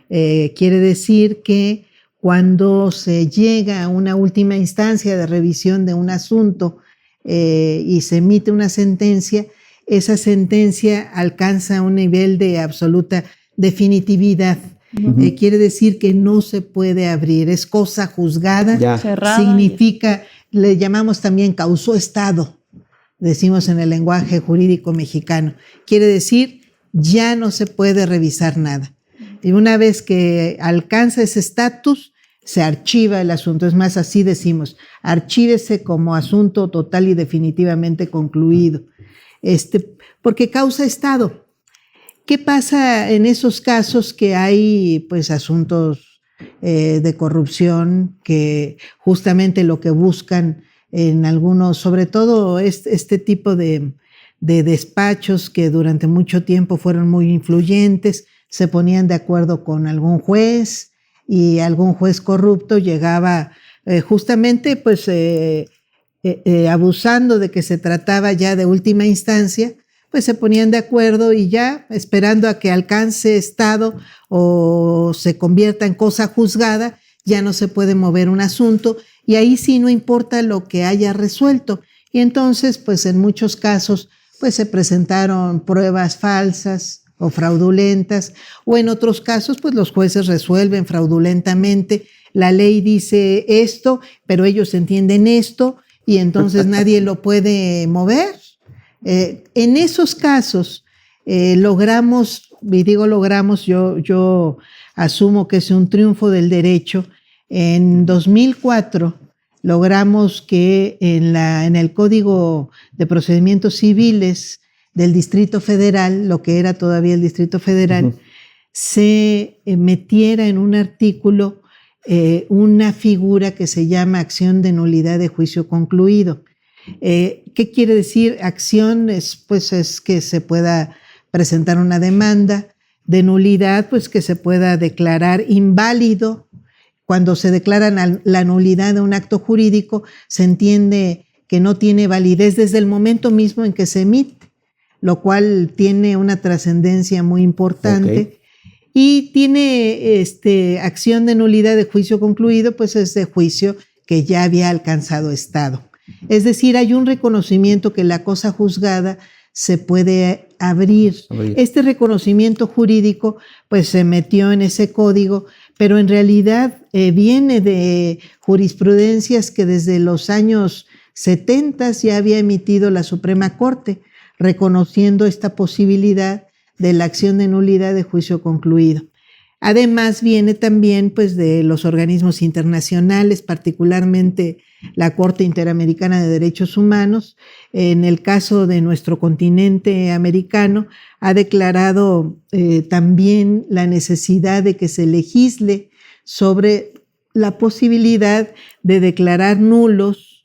Speaker 9: Quiere decir que cuando se llega a una última instancia de revisión de un asunto y se emite una sentencia, esa sentencia alcanza un nivel de absoluta definitividad. Quiere decir que no se puede abrir, es cosa juzgada. Significa, le llamamos también causó estado, decimos en el lenguaje jurídico mexicano. Quiere decir, ya no se puede revisar nada. Y una vez que alcanza ese estatus, se archiva el asunto. Es más, así decimos, archívese como asunto total y definitivamente concluido. Porque causa estado. ¿Qué pasa en esos casos que hay pues asuntos de corrupción, que justamente lo que buscan en algunos, sobre todo este tipo de de despachos que durante mucho tiempo fueron muy influyentes, se ponían de acuerdo con algún juez y algún juez corrupto llegaba justamente pues abusando de que se trataba ya de última instancia, pues se ponían de acuerdo y ya esperando a que alcance estado o se convierta en cosa juzgada, ya no se puede mover un asunto y ahí sí no importa lo que haya resuelto. Y entonces, pues en muchos casos, pues se presentaron pruebas falsas o fraudulentas, o en otros casos, pues los jueces resuelven fraudulentamente. La ley dice esto, pero ellos entienden esto y entonces nadie lo puede mover. En esos casos logramos, y digo logramos, yo asumo que es un triunfo del derecho. En 2004 logramos que en el Código de Procedimientos Civiles del Distrito Federal, lo que era todavía el Distrito Federal, se metiera en un artículo una figura que se llama acción de nulidad de juicio concluido. ¿Qué quiere decir? Acción es que se pueda presentar una demanda, de nulidad pues que se pueda declarar inválido. Cuando se declara la nulidad de un acto jurídico, se entiende que no tiene validez desde el momento mismo en que se emite, lo cual tiene una trascendencia muy importante. Okay. Y tiene acción de nulidad de juicio concluido, pues es de juicio que ya había alcanzado estado. Es decir, hay un reconocimiento que la cosa juzgada se puede abrir. Este reconocimiento jurídico pues se metió en ese código, pero en realidad viene de jurisprudencias que desde los años 70 ya había emitido la Suprema Corte, reconociendo esta posibilidad de la acción de nulidad de juicio concluido. Además viene también pues de los organismos internacionales, particularmente la Corte Interamericana de Derechos Humanos. En el caso de nuestro continente americano, ha declarado también la necesidad de que se legisle sobre la posibilidad de declarar nulos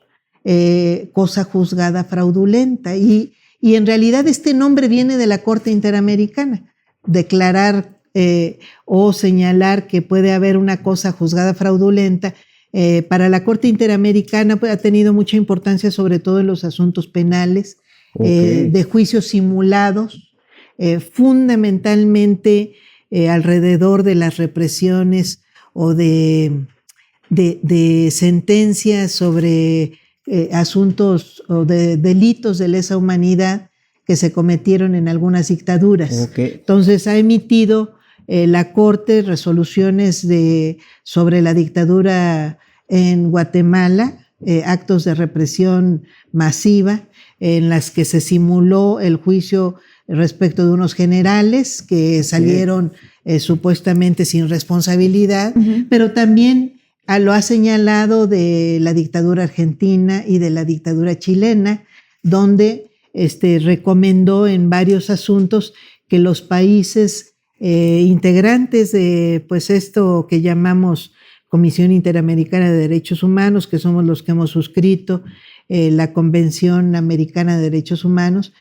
Speaker 9: cosa juzgada fraudulenta. Y en realidad este nombre viene de la Corte Interamericana, declarar o señalar que puede haber una cosa juzgada fraudulenta. Para la Corte Interamericana pues, ha tenido mucha importancia, sobre todo en los asuntos penales, de juicios simulados, fundamentalmente alrededor de las represiones o de sentencias sobre asuntos o de delitos de lesa humanidad que se cometieron en algunas dictaduras. Entonces ha emitido la Corte resoluciones sobre la dictadura en Guatemala, actos de represión masiva en las que se simuló el juicio respecto de unos generales que salieron supuestamente sin responsabilidad, pero también lo ha señalado de la dictadura argentina y de la dictadura chilena, donde recomendó en varios asuntos que los países integrantes de pues esto que llamamos Comisión Interamericana de Derechos Humanos, que somos los que hemos suscrito la Convención Americana de Derechos Humanos,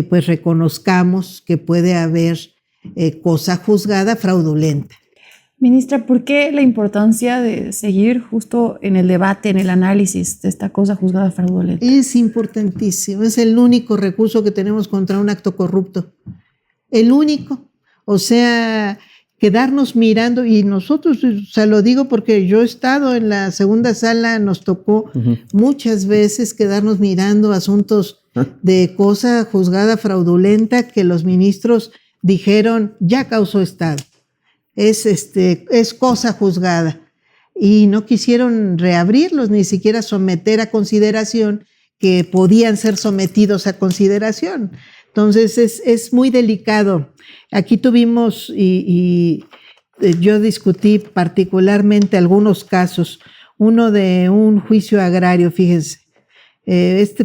Speaker 9: pues reconozcamos que puede haber cosa juzgada fraudulenta.
Speaker 1: Ministra, ¿por qué la importancia de seguir justo en el debate, en el análisis de esta cosa juzgada fraudulenta?
Speaker 9: Es importantísimo, es el único recurso que tenemos contra un acto corrupto, el único. O sea, quedarnos mirando, y nosotros, o sea, lo digo porque yo he estado en la segunda sala, nos tocó muchas veces quedarnos mirando asuntos de cosa juzgada fraudulenta que los ministros dijeron ya causó estado, es cosa juzgada, y no quisieron reabrirlos, ni siquiera someter a consideración que podían ser sometidos a consideración. Entonces es muy delicado. Aquí tuvimos, y yo discutí particularmente algunos casos, uno de un juicio agrario, fíjense.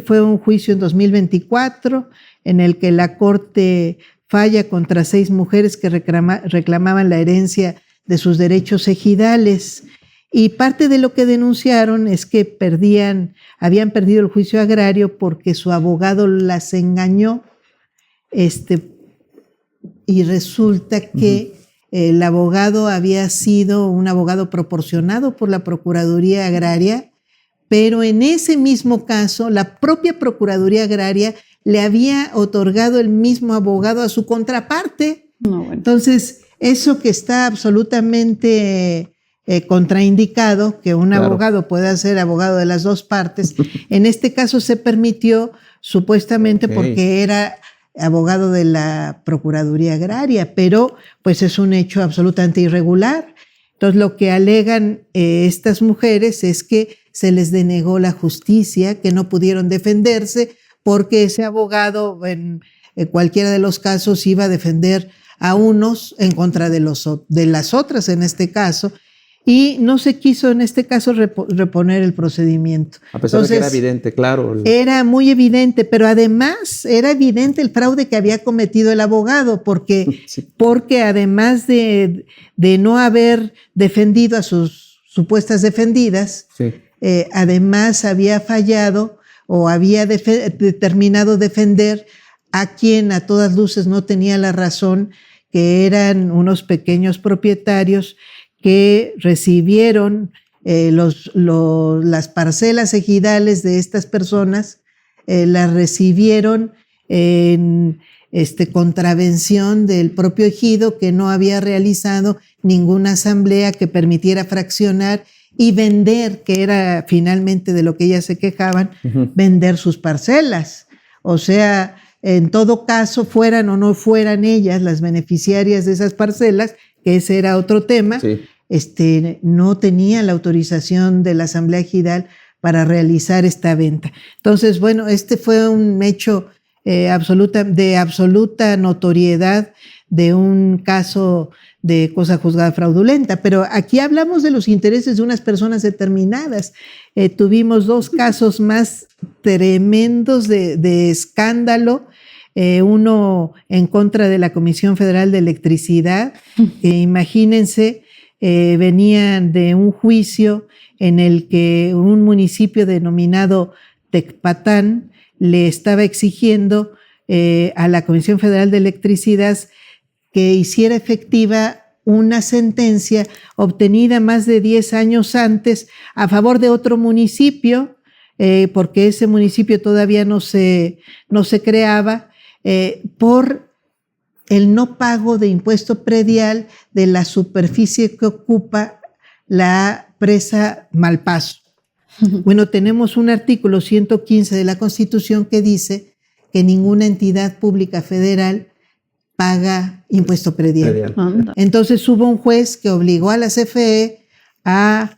Speaker 9: Fue un juicio en 2024 en el que la Corte falla contra 6 mujeres que reclamaban la herencia de sus derechos ejidales. Y parte de lo que denunciaron es que habían perdido el juicio agrario porque su abogado las engañó y resulta que el abogado había sido un abogado proporcionado por la Procuraduría Agraria, pero en ese mismo caso la propia Procuraduría Agraria le había otorgado el mismo abogado a su contraparte.
Speaker 5: No, bueno.
Speaker 9: Entonces, eso que está absolutamente contraindicado, que un abogado pueda ser abogado de las dos partes, en este caso se permitió supuestamente porque era abogado de la Procuraduría Agraria, pero pues es un hecho absolutamente irregular. Entonces, lo que alegan estas mujeres es que se les denegó la justicia, que no pudieron defenderse porque ese abogado en cualquiera de los casos iba a defender a unos en contra de las otras en este caso, y no se quiso en este caso reponer el procedimiento.
Speaker 10: A pesar de que era evidente, claro.
Speaker 9: Era muy evidente, pero además era evidente el fraude que había cometido el abogado, porque, porque además de no haber defendido a sus supuestas defendidas, además había fallado o había determinado defender a quien a todas luces no tenía la razón, que eran unos pequeños propietarios que recibieron las parcelas ejidales de estas personas, las recibieron en contravención del propio ejido, que no había realizado ninguna asamblea que permitiera fraccionar y vender, que era finalmente de lo que ellas se quejaban, vender sus parcelas. O sea, en todo caso, fueran o no fueran ellas las beneficiarias de esas parcelas, que ese era otro tema, no tenían la autorización de la Asamblea Ejidal para realizar esta venta. Entonces, bueno, fue un hecho de absoluta notoriedad de un caso de cosa juzgada fraudulenta, pero aquí hablamos de los intereses de unas personas determinadas. Tuvimos dos casos más tremendos de escándalo, uno en contra de la Comisión Federal de Electricidad, que imagínense, venían de un juicio en el que un municipio denominado Tecpatán le estaba exigiendo a la Comisión Federal de Electricidad que hiciera efectiva una sentencia obtenida más de 10 años antes a favor de otro municipio, porque ese municipio todavía no se creaba, por el no pago de impuesto predial de la superficie que ocupa la presa Malpaso. Bueno, tenemos un artículo 115 de la Constitución que dice que ninguna entidad pública federal paga impuesto predial. Entonces hubo un juez que obligó a la CFE a,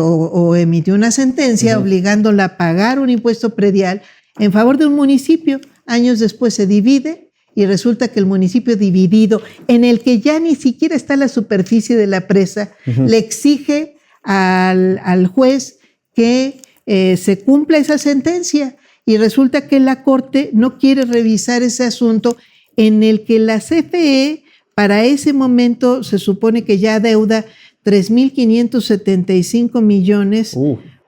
Speaker 9: o emitió una sentencia obligándola a pagar un impuesto predial en favor de un municipio. Años después se divide y resulta que el municipio dividido, en el que ya ni siquiera está la superficie de la presa, le exige al juez que se cumpla esa sentencia, y resulta que la Corte no quiere revisar ese asunto en el que la CFE para ese momento se supone que ya adeuda 3.575 millones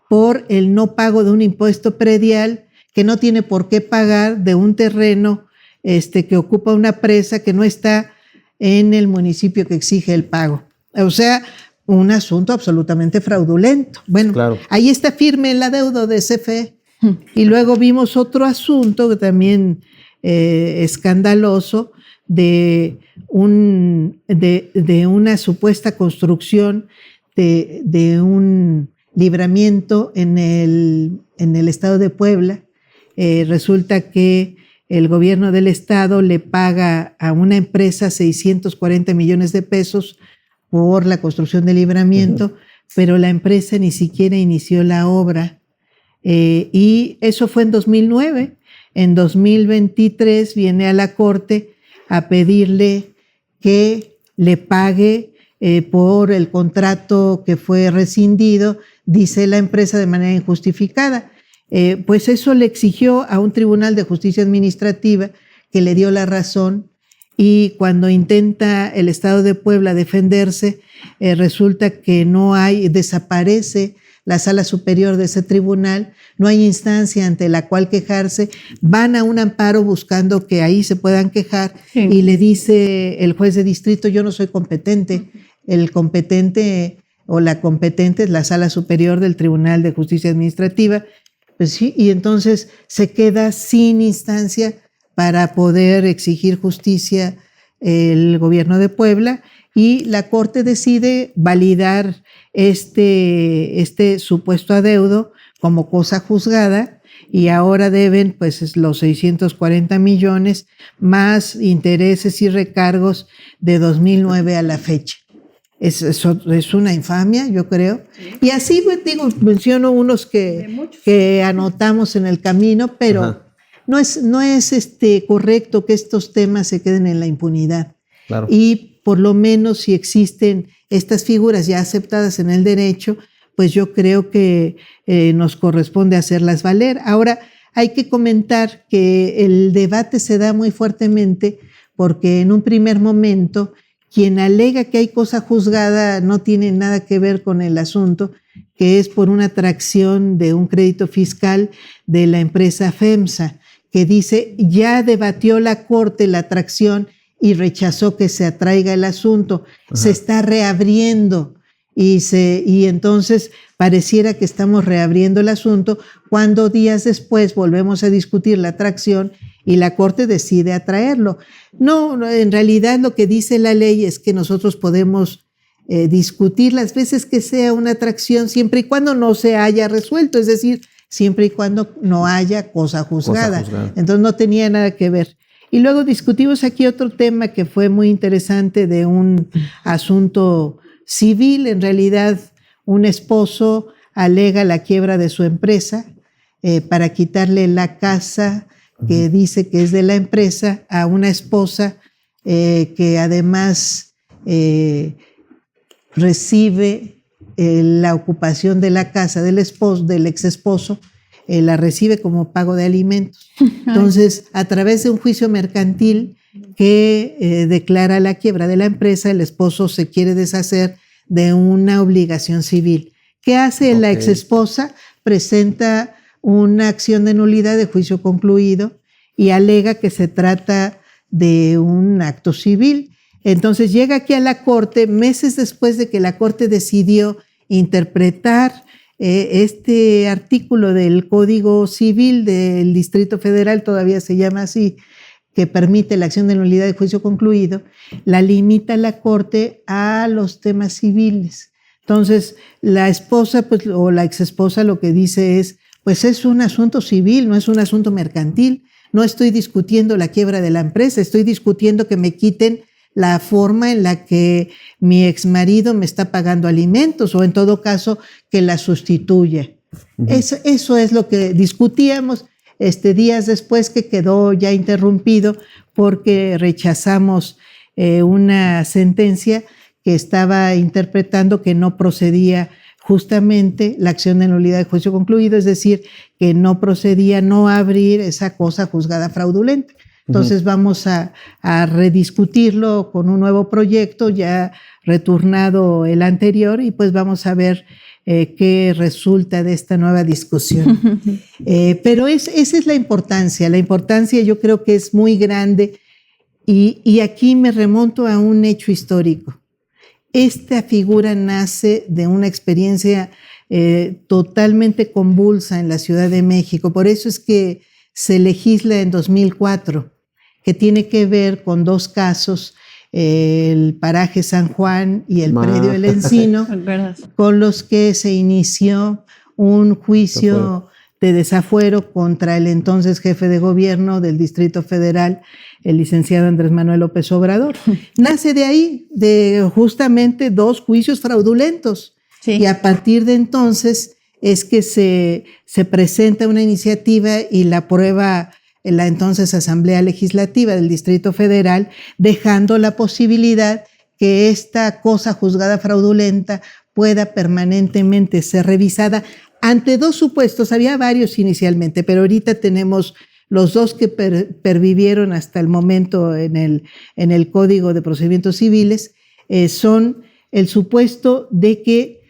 Speaker 9: por el no pago de un impuesto predial que no tiene por qué pagar, de un terreno que ocupa una presa que no está en el municipio que exige el pago. O sea, un asunto absolutamente fraudulento. Bueno, ahí está firme el adeudo de CFE. Y luego vimos otro asunto que también escandaloso de una supuesta construcción de un libramiento en el estado de Puebla. Resulta que el gobierno del estado le paga a una empresa 640 millones de pesos por la construcción del libramiento, pero la empresa ni siquiera inició la obra. Y eso fue en 2009. En 2023 viene a la Corte a pedirle que le pague por el contrato que fue rescindido, dice la empresa, de manera injustificada. Pues eso le exigió a un tribunal de justicia administrativa, que le dio la razón, y cuando intenta el estado de Puebla defenderse, resulta que desaparece la sala superior de ese tribunal, no hay instancia ante la cual quejarse, van a un amparo buscando que ahí se puedan quejar y le dice el juez de distrito, yo no soy competente, el competente o la competente es la sala superior del Tribunal de Justicia Administrativa, pues sí, y entonces se queda sin instancia para poder exigir justicia el gobierno de Puebla y la Corte decide validar este supuesto adeudo como cosa juzgada y ahora deben pues los 640 millones más intereses y recargos de 2009 a la fecha. Es una infamia, yo creo. Y así, digo, menciono unos que anotamos en el camino, pero no es correcto que estos temas se queden en la impunidad.
Speaker 10: Claro.
Speaker 9: Y por lo menos si existen estas figuras ya aceptadas en el derecho, pues yo creo que nos corresponde hacerlas valer. Ahora, hay que comentar que el debate se da muy fuertemente porque en un primer momento quien alega que hay cosa juzgada no tiene nada que ver con el asunto, que es por una atracción de un crédito fiscal de la empresa FEMSA, que dice ya debatió la Corte la atracción y rechazó que se atraiga el asunto. Se está reabriendo y entonces pareciera que estamos reabriendo el asunto cuando días después volvemos a discutir la atracción y la Corte decide atraerlo. No, en realidad lo que dice la ley es que nosotros podemos discutir las veces que sea una atracción siempre y cuando no se haya resuelto, es decir, siempre y cuando no haya cosa juzgada. Entonces no tenía nada que ver. Y luego discutimos aquí otro tema que fue muy interesante de un asunto civil. En realidad, un esposo alega la quiebra de su empresa para quitarle la casa que dice que es de la empresa a una esposa que además recibe la ocupación de la casa del ex esposo, la recibe como pago de alimentos. Entonces, a través de un juicio mercantil que declara la quiebra de la empresa, el esposo se quiere deshacer de una obligación civil. ¿Qué hace la ex esposa? Presenta una acción de nulidad de juicio concluido y alega que se trata de un acto civil. Entonces llega aquí a la Corte meses después de que la Corte decidió interpretar este artículo del Código Civil del Distrito Federal, todavía se llama así, que permite la acción de nulidad de juicio concluido, la limita la Corte a los temas civiles. Entonces, la esposa pues, o la exesposa lo que dice es, pues es un asunto civil, no es un asunto mercantil. No estoy discutiendo la quiebra de la empresa, estoy discutiendo que me quiten la forma en la que mi exmarido me está pagando alimentos o en todo caso que la sustituya. Eso es lo que discutíamos días después que quedó ya interrumpido porque rechazamos una sentencia que estaba interpretando que no procedía justamente la acción de nulidad de juicio concluido, es decir, que no procedía no abrir esa cosa juzgada fraudulenta. Entonces vamos a rediscutirlo con un nuevo proyecto ya returnado el anterior y pues vamos a ver qué resulta de esta nueva discusión. Pero esa es la importancia yo creo que es muy grande y aquí me remonto a un hecho histórico. Esta figura nace de una experiencia totalmente convulsa en la Ciudad de México, por eso es que se legisla en 2004, que tiene que ver con dos casos, el paraje San Juan y el predio El Encino, con los que se inició un juicio de desafuero contra el entonces jefe de gobierno del Distrito Federal, el licenciado Andrés Manuel López Obrador. Nace de ahí, de justamente dos juicios fraudulentos. Sí. Y a partir de entonces es que se presenta una iniciativa y la aprueba la entonces Asamblea Legislativa del Distrito Federal, dejando la posibilidad que esta cosa juzgada fraudulenta pueda permanentemente ser revisada ante dos supuestos. Había varios inicialmente, pero ahorita tenemos los dos que pervivieron hasta el momento en el Código de Procedimientos Civiles, son el supuesto de que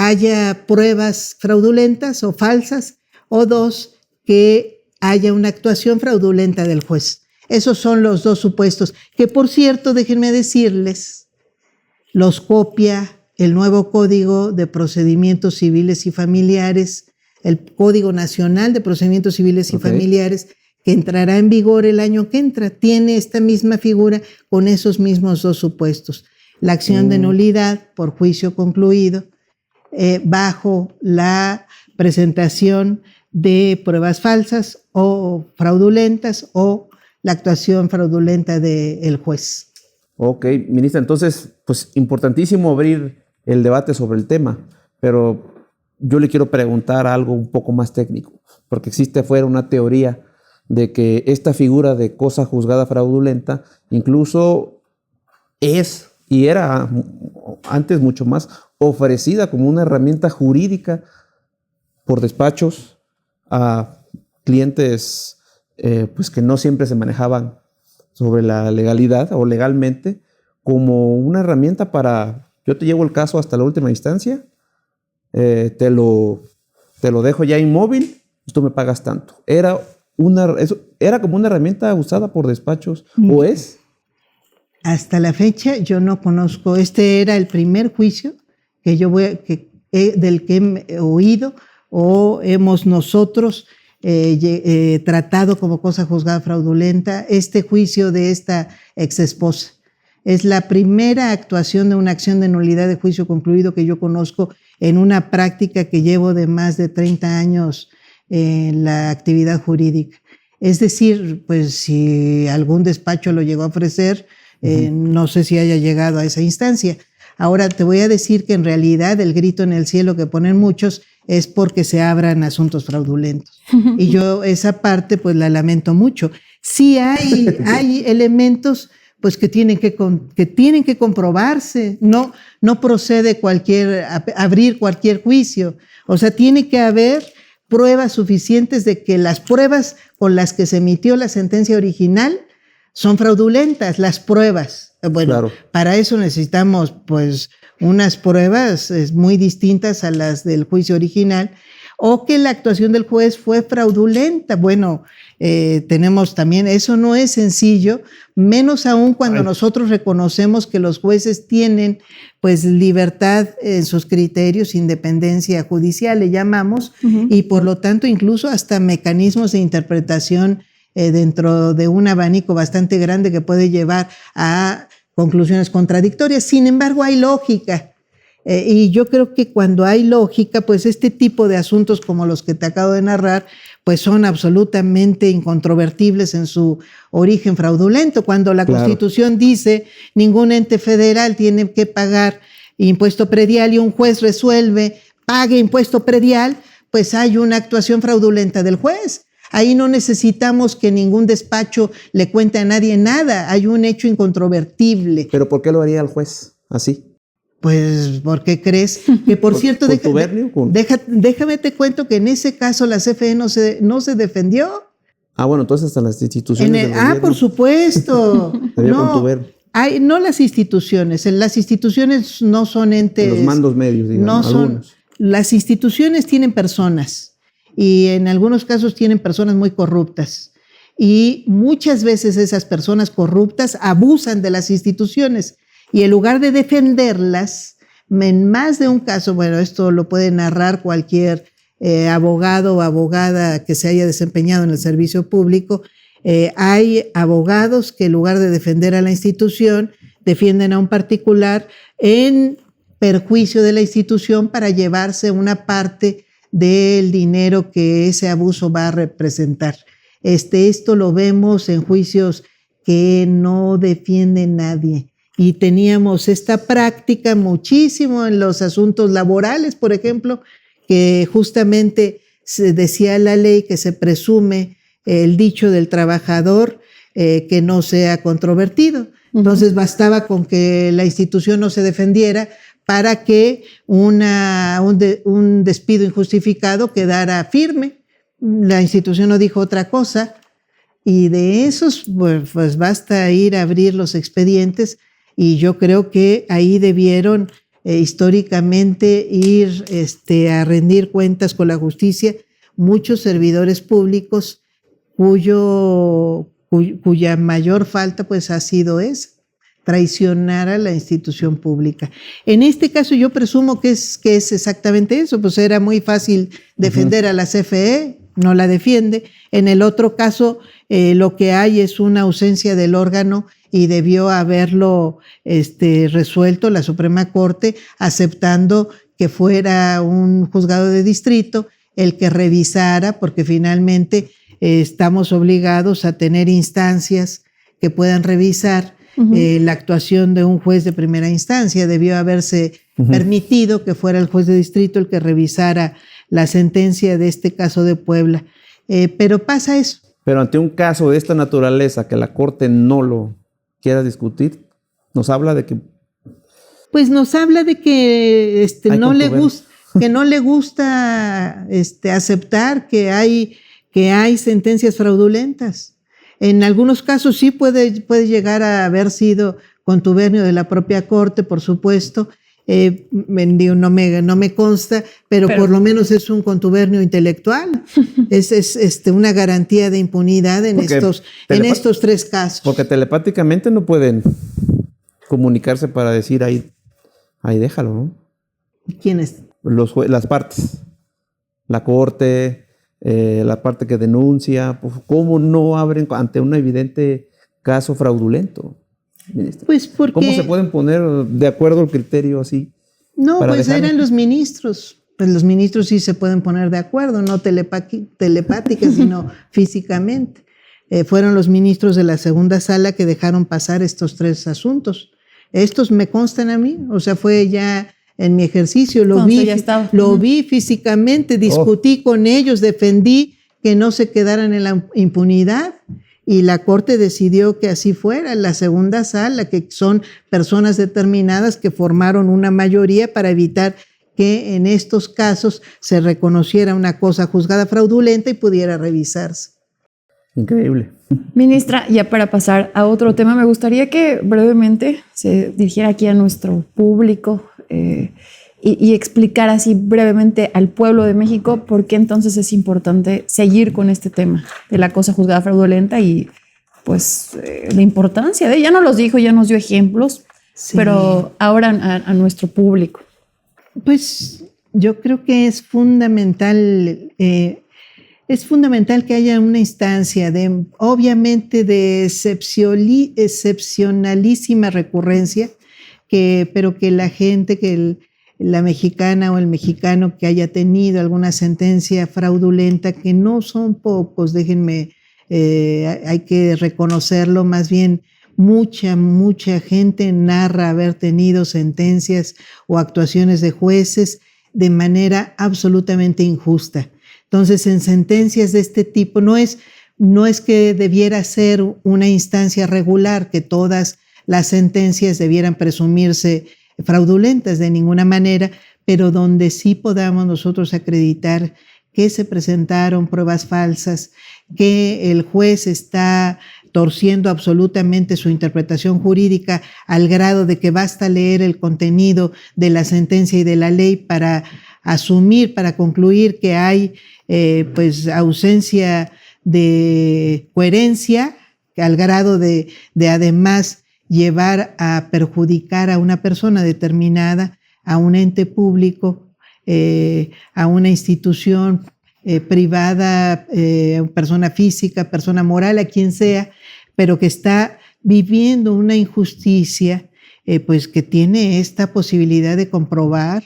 Speaker 9: haya pruebas fraudulentas o falsas, o dos, que haya una actuación fraudulenta del juez. Esos son los dos supuestos, que por cierto, déjenme decirles, los copia el nuevo Código de Procedimientos Civiles y Familiares, el Código Nacional de Procedimientos Civiles y Familiares, que entrará en vigor el año que entra. Tiene esta misma figura con esos mismos dos supuestos. La acción de nulidad por juicio concluido, bajo la presentación de pruebas falsas o fraudulentas, o la actuación fraudulenta del juez.
Speaker 10: Ok, ministra, entonces, pues importantísimo abrir el debate sobre el tema, pero yo le quiero preguntar algo un poco más técnico, porque existe afuera una teoría de que esta figura de cosa juzgada fraudulenta incluso es y era antes mucho más ofrecida como una herramienta jurídica por despachos a clientes pues que no siempre se manejaban sobre la legalidad o legalmente, como una herramienta para, yo te llevo el caso hasta la última instancia, te lo dejo ya inmóvil, tú me pagas tanto. Era como una herramienta usada por despachos, ¿o es?
Speaker 9: Hasta la fecha yo no conozco. Este era el primer juicio que del que he oído o hemos nosotros tratado como cosa juzgada fraudulenta, este juicio de esta exesposa. Es la primera actuación de una acción de nulidad de juicio concluido que yo conozco en una práctica que llevo de más de 30 años en la actividad jurídica. Es decir, pues si algún despacho lo llegó a ofrecer, no sé si haya llegado a esa instancia. Ahora te voy a decir que en realidad el grito en el cielo que ponen muchos es porque se abran asuntos fraudulentos. Y yo esa parte pues la lamento mucho. Sí hay elementos pues que tienen que comprobarse. No procede abrir cualquier juicio. O sea, tiene que haber pruebas suficientes de que las pruebas con las que se emitió la sentencia original son fraudulentas, las pruebas. Bueno, claro. Para eso necesitamos pues unas pruebas muy distintas a las del juicio original, o que la actuación del juez fue fraudulenta. Bueno, tenemos también, eso no es sencillo, menos aún cuando nosotros reconocemos que los jueces tienen pues libertad en sus criterios, independencia judicial le llamamos, y por lo tanto incluso hasta mecanismos de interpretación dentro de un abanico bastante grande que puede llevar a conclusiones contradictorias. Sin embargo, hay lógica. Y yo creo que cuando hay lógica, pues este tipo de asuntos como los que te acabo de narrar, pues son absolutamente incontrovertibles en su origen fraudulento. Cuando la Constitución dice ningún ente federal tiene que pagar impuesto predial y un juez resuelve, pague impuesto predial, pues hay una actuación fraudulenta del juez. Ahí no necesitamos que ningún despacho le cuente a nadie nada. Hay un hecho incontrovertible.
Speaker 10: ¿Pero por qué lo haría el juez así?
Speaker 9: Pues, ¿por qué crees? Que por cierto, déjame te cuento que en ese caso la CFE no se defendió.
Speaker 10: Ah, bueno, entonces hasta las instituciones del gobierno.
Speaker 9: Por supuesto. No las instituciones. Las instituciones no son entes.
Speaker 10: Los mandos medios, digamos.
Speaker 9: No son. Las instituciones tienen personas. Y en algunos casos tienen personas muy corruptas. Y muchas veces esas personas corruptas abusan de las instituciones. Y en lugar de defenderlas, en más de un caso, bueno, esto lo puede narrar cualquier abogado o abogada que se haya desempeñado en el servicio público, hay abogados que en lugar de defender a la institución, defienden a un particular en perjuicio de la institución para llevarse una parte del dinero que ese abuso va a representar. Esto lo vemos en juicios que no defiende nadie. Y teníamos esta práctica muchísimo en los asuntos laborales, por ejemplo, que justamente se decía la ley que se presume el dicho del trabajador que no sea controvertido. Entonces bastaba con que la institución no se defendiera para que un despido injustificado quedara firme. La institución no dijo otra cosa, y de esos pues basta ir a abrir los expedientes, y yo creo que ahí debieron históricamente ir a rendir cuentas con la justicia muchos servidores públicos cuya mayor falta pues ha sido esa, traicionar a la institución pública. En este caso yo presumo que es exactamente eso, pues era muy fácil defender a la CFE, no la defiende. En el otro caso lo que hay es una ausencia del órgano y debió haberlo resuelto la Suprema Corte aceptando que fuera un juzgado de distrito el que revisara, porque finalmente estamos obligados a tener instancias que puedan revisar la actuación de un juez de primera instancia. Debió haberse permitido que fuera el juez de distrito el que revisara la sentencia de este caso de Puebla. Pero pasa eso.
Speaker 10: Pero ante un caso de esta naturaleza que la Corte no lo quiera discutir, nos habla de que...
Speaker 9: Pues nos habla de que no le gusta aceptar que hay sentencias fraudulentas. En algunos casos sí puede llegar a haber sido contubernio de la propia Corte, por supuesto. No me consta, pero por lo menos es un contubernio intelectual. Es una garantía de impunidad en estos 3 casos.
Speaker 10: Porque telepáticamente no pueden comunicarse para decir ahí déjalo, ¿no?
Speaker 9: ¿Quiénes?
Speaker 10: Las partes. La Corte, la parte que denuncia, pues, ¿cómo no abren ante un evidente caso fraudulento, ministra?
Speaker 9: Pues porque...
Speaker 10: ¿Cómo se pueden poner de acuerdo el criterio así?
Speaker 9: No, pues eran los ministros. Pues los ministros sí se pueden poner de acuerdo, no telepática, sino físicamente. Fueron los ministros de la segunda sala que dejaron pasar estos 3 asuntos. Estos me constan a mí, o sea, fue ya en mi ejercicio, lo vi físicamente, discutí con ellos, defendí que no se quedaran en la impunidad y la Corte decidió que así fuera. La segunda sala, que son personas determinadas que formaron una mayoría para evitar que en estos casos se reconociera una cosa juzgada fraudulenta y pudiera revisarse.
Speaker 10: Increíble.
Speaker 1: Ministra, ya para pasar a otro tema, me gustaría que brevemente se dirigiera aquí a nuestro público y explicar así brevemente al pueblo de México por qué entonces es importante seguir con este tema de la cosa juzgada fraudulenta y pues la importancia de ella. Ya nos los dijo, ya nos dio ejemplos, sí. Pero ahora a nuestro público.
Speaker 9: Pues yo creo que es fundamental que haya una instancia obviamente de excepcionalísima recurrencia, pero que la gente, la mexicana o el mexicano que haya tenido alguna sentencia fraudulenta, que no son pocos, déjenme, hay que reconocerlo, más bien mucha gente narra haber tenido sentencias o actuaciones de jueces de manera absolutamente injusta. Entonces, en sentencias de este tipo, no es que debiera ser una instancia regular, que todas las sentencias debieran presumirse fraudulentas de ninguna manera, pero donde sí podamos nosotros acreditar que se presentaron pruebas falsas, que el juez está torciendo absolutamente su interpretación jurídica al grado de que basta leer el contenido de la sentencia y de la ley para concluir que hay pues ausencia de coherencia, al grado de además llevar a perjudicar a una persona determinada, a un ente público, a una institución privada, persona física, persona moral, a quien sea, pero que está viviendo una injusticia, pues que tiene esta posibilidad de comprobar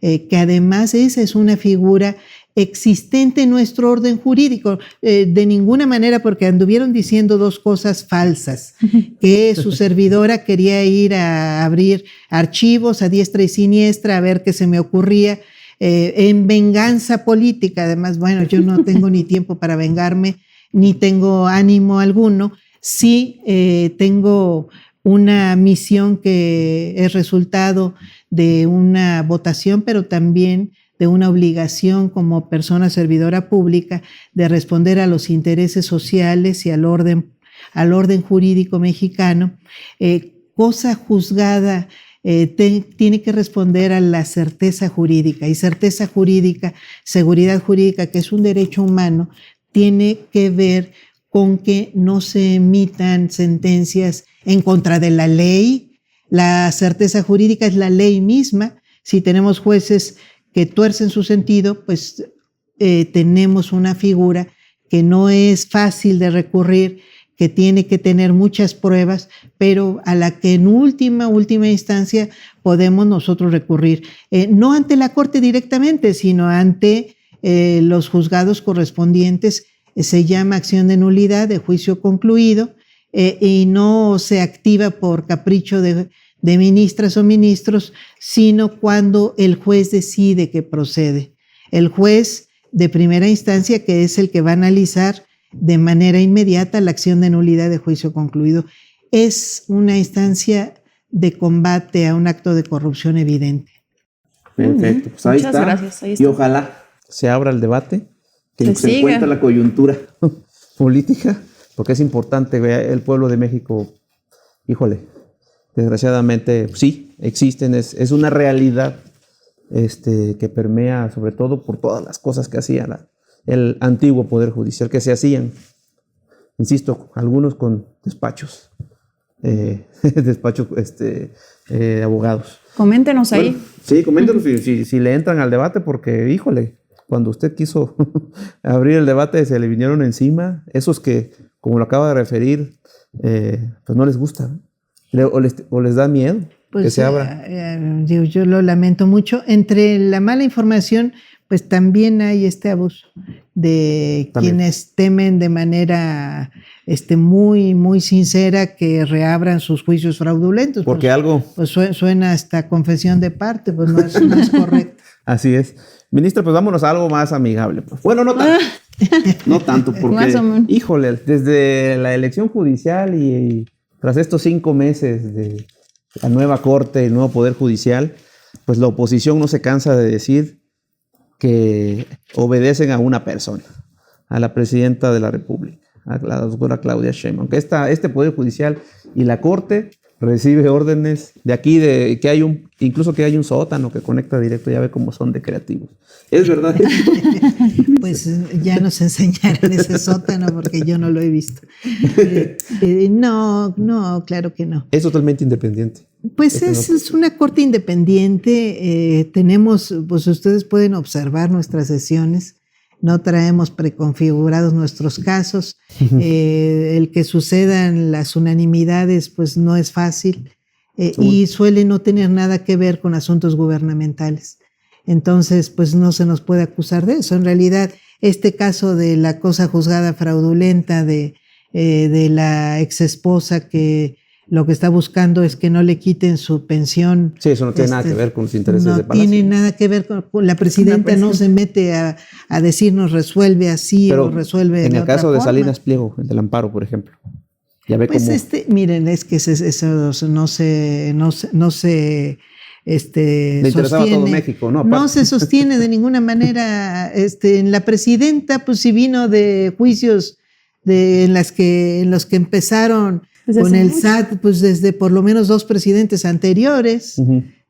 Speaker 9: que además esa es una figura existente en nuestro orden jurídico, de ninguna manera, porque anduvieron diciendo 2 cosas falsas, que su servidora quería ir a abrir archivos a diestra y siniestra a ver qué se me ocurría, en venganza política. Además, bueno, yo no tengo ni tiempo para vengarme, ni tengo ánimo alguno. Sí tengo una misión que es resultado de una votación, pero también de una obligación como persona servidora pública de responder a los intereses sociales y al orden jurídico mexicano. Cosa juzgada tiene que responder a la certeza jurídica. Y certeza jurídica, seguridad jurídica, que es un derecho humano, tiene que ver con que no se emitan sentencias en contra de la ley. La certeza jurídica es la ley misma. Si tenemos jueces que tuercen su sentido, pues tenemos una figura que no es fácil de recurrir, que tiene que tener muchas pruebas, pero a la que en última instancia podemos nosotros recurrir. No ante la Corte directamente, sino ante los juzgados correspondientes. Se llama acción de nulidad de juicio concluido y no se activa por capricho de ministras o ministros, sino cuando el juez decide que procede. El juez de primera instancia, que es el que va a analizar de manera inmediata la acción de nulidad de juicio concluido. Es una instancia de combate a un acto de corrupción evidente.
Speaker 10: Perfecto, pues ahí
Speaker 1: Muchas
Speaker 10: está.
Speaker 1: gracias, ahí está.
Speaker 10: Y ojalá se abra el debate, que
Speaker 1: Que
Speaker 10: se
Speaker 1: siga.
Speaker 10: encuentre la coyuntura política, porque es importante ver el pueblo de México, híjole, desgraciadamente sí, existen, es una realidad que permea sobre todo por todas las cosas que hacía el antiguo Poder Judicial, que se hacían, insisto, algunos con despachos, de abogados.
Speaker 1: Coméntenos ahí.
Speaker 10: Bueno, sí, coméntenos si le entran al debate, porque, híjole, cuando usted quiso abrir el debate se le vinieron encima, esos que, como lo acaba de referir, pues no les gusta, ¿no? o les da miedo que se abra.
Speaker 9: Yo lo lamento mucho. Entre la mala información, pues también hay este abuso de quienes temen de manera muy, muy sincera que reabran sus juicios fraudulentos.
Speaker 10: Porque
Speaker 9: pues suena hasta confesión de parte, pues no es correcto.
Speaker 10: Así es. Ministra, pues vámonos a algo más amigable. Bueno, no tanto. No tanto, porque,
Speaker 1: Más o menos.
Speaker 10: híjole, desde la elección judicial y tras estos 5 meses de la nueva Corte, el nuevo Poder Judicial, pues la oposición no se cansa de decir que obedecen a una persona, a la Presidenta de la República, a la doctora Claudia Sheinbaum, que este Poder Judicial y la Corte recibe órdenes de aquí, incluso que hay un sótano que conecta directo, ya ve cómo son de creativos. ¿Es verdad?
Speaker 9: Pues ya nos enseñaron ese sótano porque yo no lo he visto. No, claro que no.
Speaker 10: Es totalmente independiente.
Speaker 9: Pues es una corte independiente. Tenemos, pues ustedes pueden observar nuestras sesiones. No traemos preconfigurados nuestros casos. El que sucedan las unanimidades, pues no es fácil y suele no tener nada que ver con asuntos gubernamentales. Entonces, pues no se nos puede acusar de eso. En realidad, este caso de la cosa juzgada fraudulenta de la exesposa que lo que está buscando es que no le quiten su pensión.
Speaker 10: Sí, eso no tiene nada que ver con los intereses de Palacio.
Speaker 9: No tiene nada que ver con la presidenta, no se mete a decirnos resuelve así o resuelve de otra forma.
Speaker 10: En el caso de Salinas Pliego, el del amparo, por ejemplo. Ya ve
Speaker 9: pues
Speaker 10: cómo...
Speaker 9: miren, es que eso no se
Speaker 10: Le interesaba
Speaker 9: sostiene,
Speaker 10: todo México, ¿no?
Speaker 9: No se sostiene de ninguna manera. En la presidenta, pues sí vino de juicios en los que empezaron con el SAT, pues desde por lo menos 2 presidentes anteriores.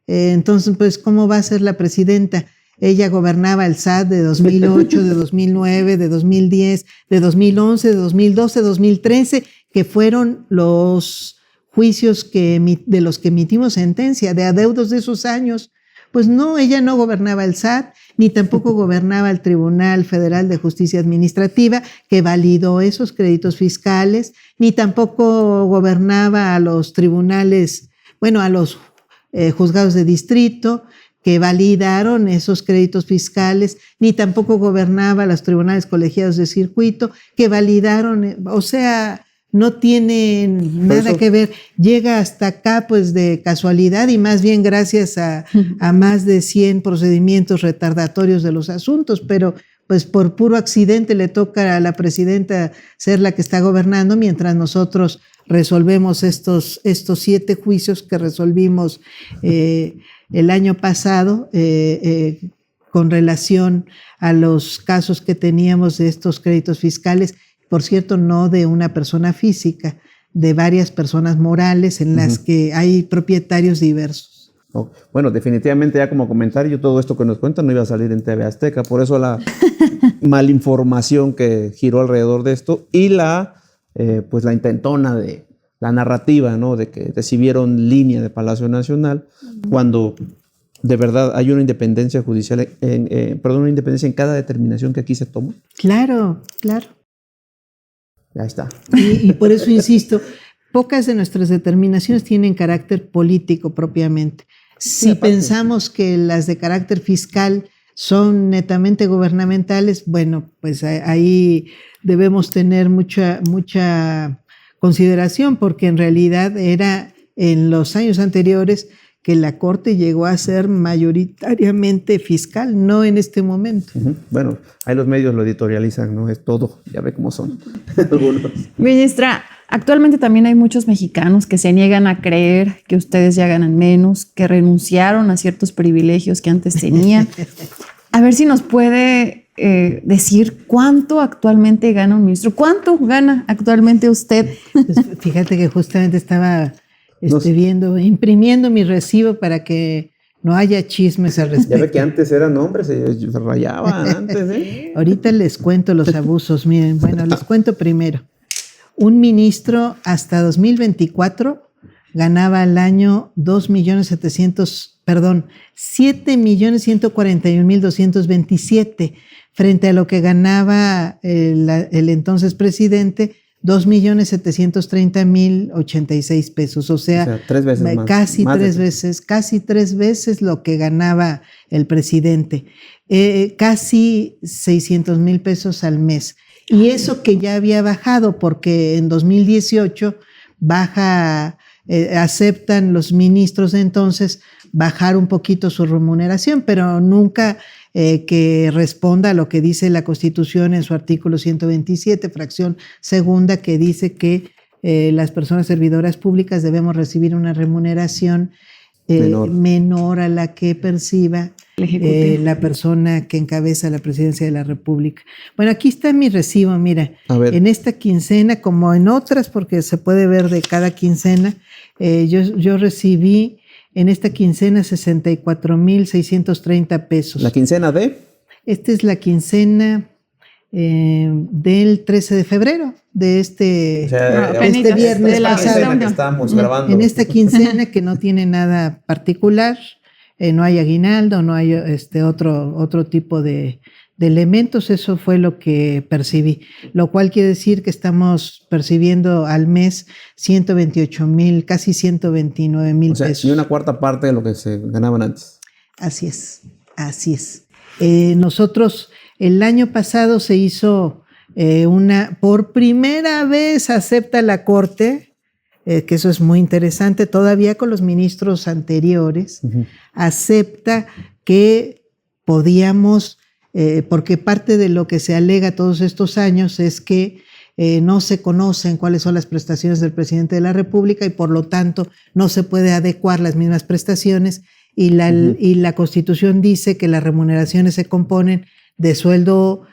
Speaker 9: Entonces, pues, ¿cómo va a ser la presidenta? Ella gobernaba el SAT de 2008, de 2009, de 2010, de 2011, de 2012, 2013, que fueron los juicios de los que emitimos sentencia, de adeudos de esos años. Pues no, ella no gobernaba el SAT, ni tampoco gobernaba el Tribunal Federal de Justicia Administrativa, que validó esos créditos fiscales, ni tampoco gobernaba a los tribunales, a los juzgados de distrito, que validaron esos créditos fiscales, ni tampoco gobernaba a los tribunales colegiados de circuito, que validaron, o sea, no tiene nada que ver, llega hasta acá pues de casualidad y más bien gracias a más de 100 procedimientos retardatorios de los asuntos, pero pues por puro accidente le toca a la presidenta ser la que está gobernando mientras nosotros resolvemos estos 7 juicios que resolvimos el año pasado con relación a los casos que teníamos de estos créditos fiscales. Por cierto, no de una persona física, de varias personas morales en las que hay propietarios diversos.
Speaker 10: Bueno, definitivamente ya como comentario, todo esto que nos cuentan no iba a salir en TV Azteca, por eso la malinformación que giró alrededor de esto y pues la intentona de la narrativa, ¿no? De que recibieron línea de Palacio Nacional, cuando de verdad hay una independencia judicial, una independencia en cada determinación que aquí se toma.
Speaker 9: Claro, claro.
Speaker 10: Ya está.
Speaker 9: Y por eso insisto, pocas de nuestras determinaciones tienen carácter político propiamente. Si pensamos que las de carácter fiscal son netamente gubernamentales, bueno, pues ahí debemos tener mucha consideración, porque en realidad era en los años anteriores que la Corte llegó a ser mayoritariamente fiscal, no en este momento.
Speaker 10: Bueno, ahí los medios lo editorializan, ¿no? Es todo, ya ve cómo son.
Speaker 1: Ministra, actualmente también hay muchos mexicanos que se niegan a creer que ustedes ya ganan menos, que renunciaron a ciertos privilegios que antes tenían. A ver si nos puede decir cuánto actualmente gana un ministro. ¿Cuánto gana actualmente usted?
Speaker 9: Pues fíjate que justamente estaba imprimiendo mi recibo para que no haya chismes al respecto.
Speaker 10: Ya ve que antes eran hombres, se rayaban antes, ¿eh?
Speaker 9: Ahorita les cuento los abusos. Miren, bueno, les cuento primero. Un ministro hasta 2024 ganaba al año 7.141.227 frente a lo que ganaba el entonces presidente, 2.730.086 pesos. O sea,
Speaker 10: 3 veces más.
Speaker 9: Casi tres veces lo que ganaba el presidente. Casi 600,000 pesos al mes. Y eso que ya había bajado, porque en 2018 aceptan los ministros de entonces bajar un poquito su remuneración, pero nunca que responda a lo que dice la Constitución en su artículo 127, fracción segunda, que dice que las personas servidoras públicas debemos recibir una remuneración menor a la que perciba la persona que encabeza la presidencia de la República. Bueno, aquí está mi recibo, mira. En esta quincena, como en otras, porque se puede ver de cada quincena, yo recibí en esta quincena 64,630 pesos.
Speaker 10: ¿La quincena de?
Speaker 9: Esta es la quincena del 13 de febrero, de este viernes pasado.
Speaker 10: Que estábamos grabando.
Speaker 9: En esta quincena que no tiene nada particular, no hay aguinaldo, no hay otro tipo de elementos. Eso fue lo que percibí, lo cual quiere decir que estamos percibiendo al mes 128,000, casi 129,000 pesos.
Speaker 10: O sea, ni una cuarta parte de lo que se ganaban antes.
Speaker 9: Así es. Nosotros, el año pasado se hizo por primera vez acepta la Corte, que eso es muy interesante, todavía con los ministros anteriores, acepta que podíamos, porque parte de lo que se alega todos estos años es que no se conocen cuáles son las prestaciones del presidente de la República y por lo tanto no se puede adecuar las mismas prestaciones y la Constitución dice que las remuneraciones se componen de sueldo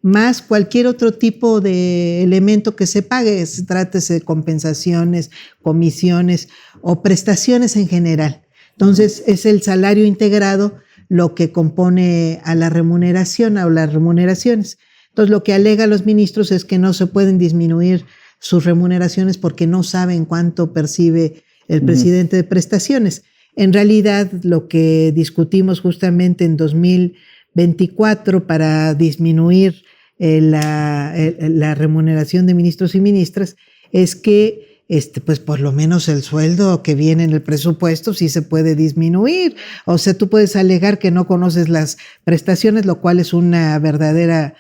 Speaker 9: más cualquier otro tipo de elemento que se pague, trátese de compensaciones, comisiones o prestaciones en general. Entonces es el salario integrado lo que compone a la remuneración o las remuneraciones. Entonces lo que alega los ministros es que no se pueden disminuir sus remuneraciones porque no saben cuánto percibe el presidente de prestaciones. En realidad lo que discutimos justamente en 2024 para disminuir la remuneración de ministros y ministras es que pues por lo menos el sueldo que viene en el presupuesto sí se puede disminuir. O sea, tú puedes alegar que no conoces las prestaciones, lo cual es una verdadera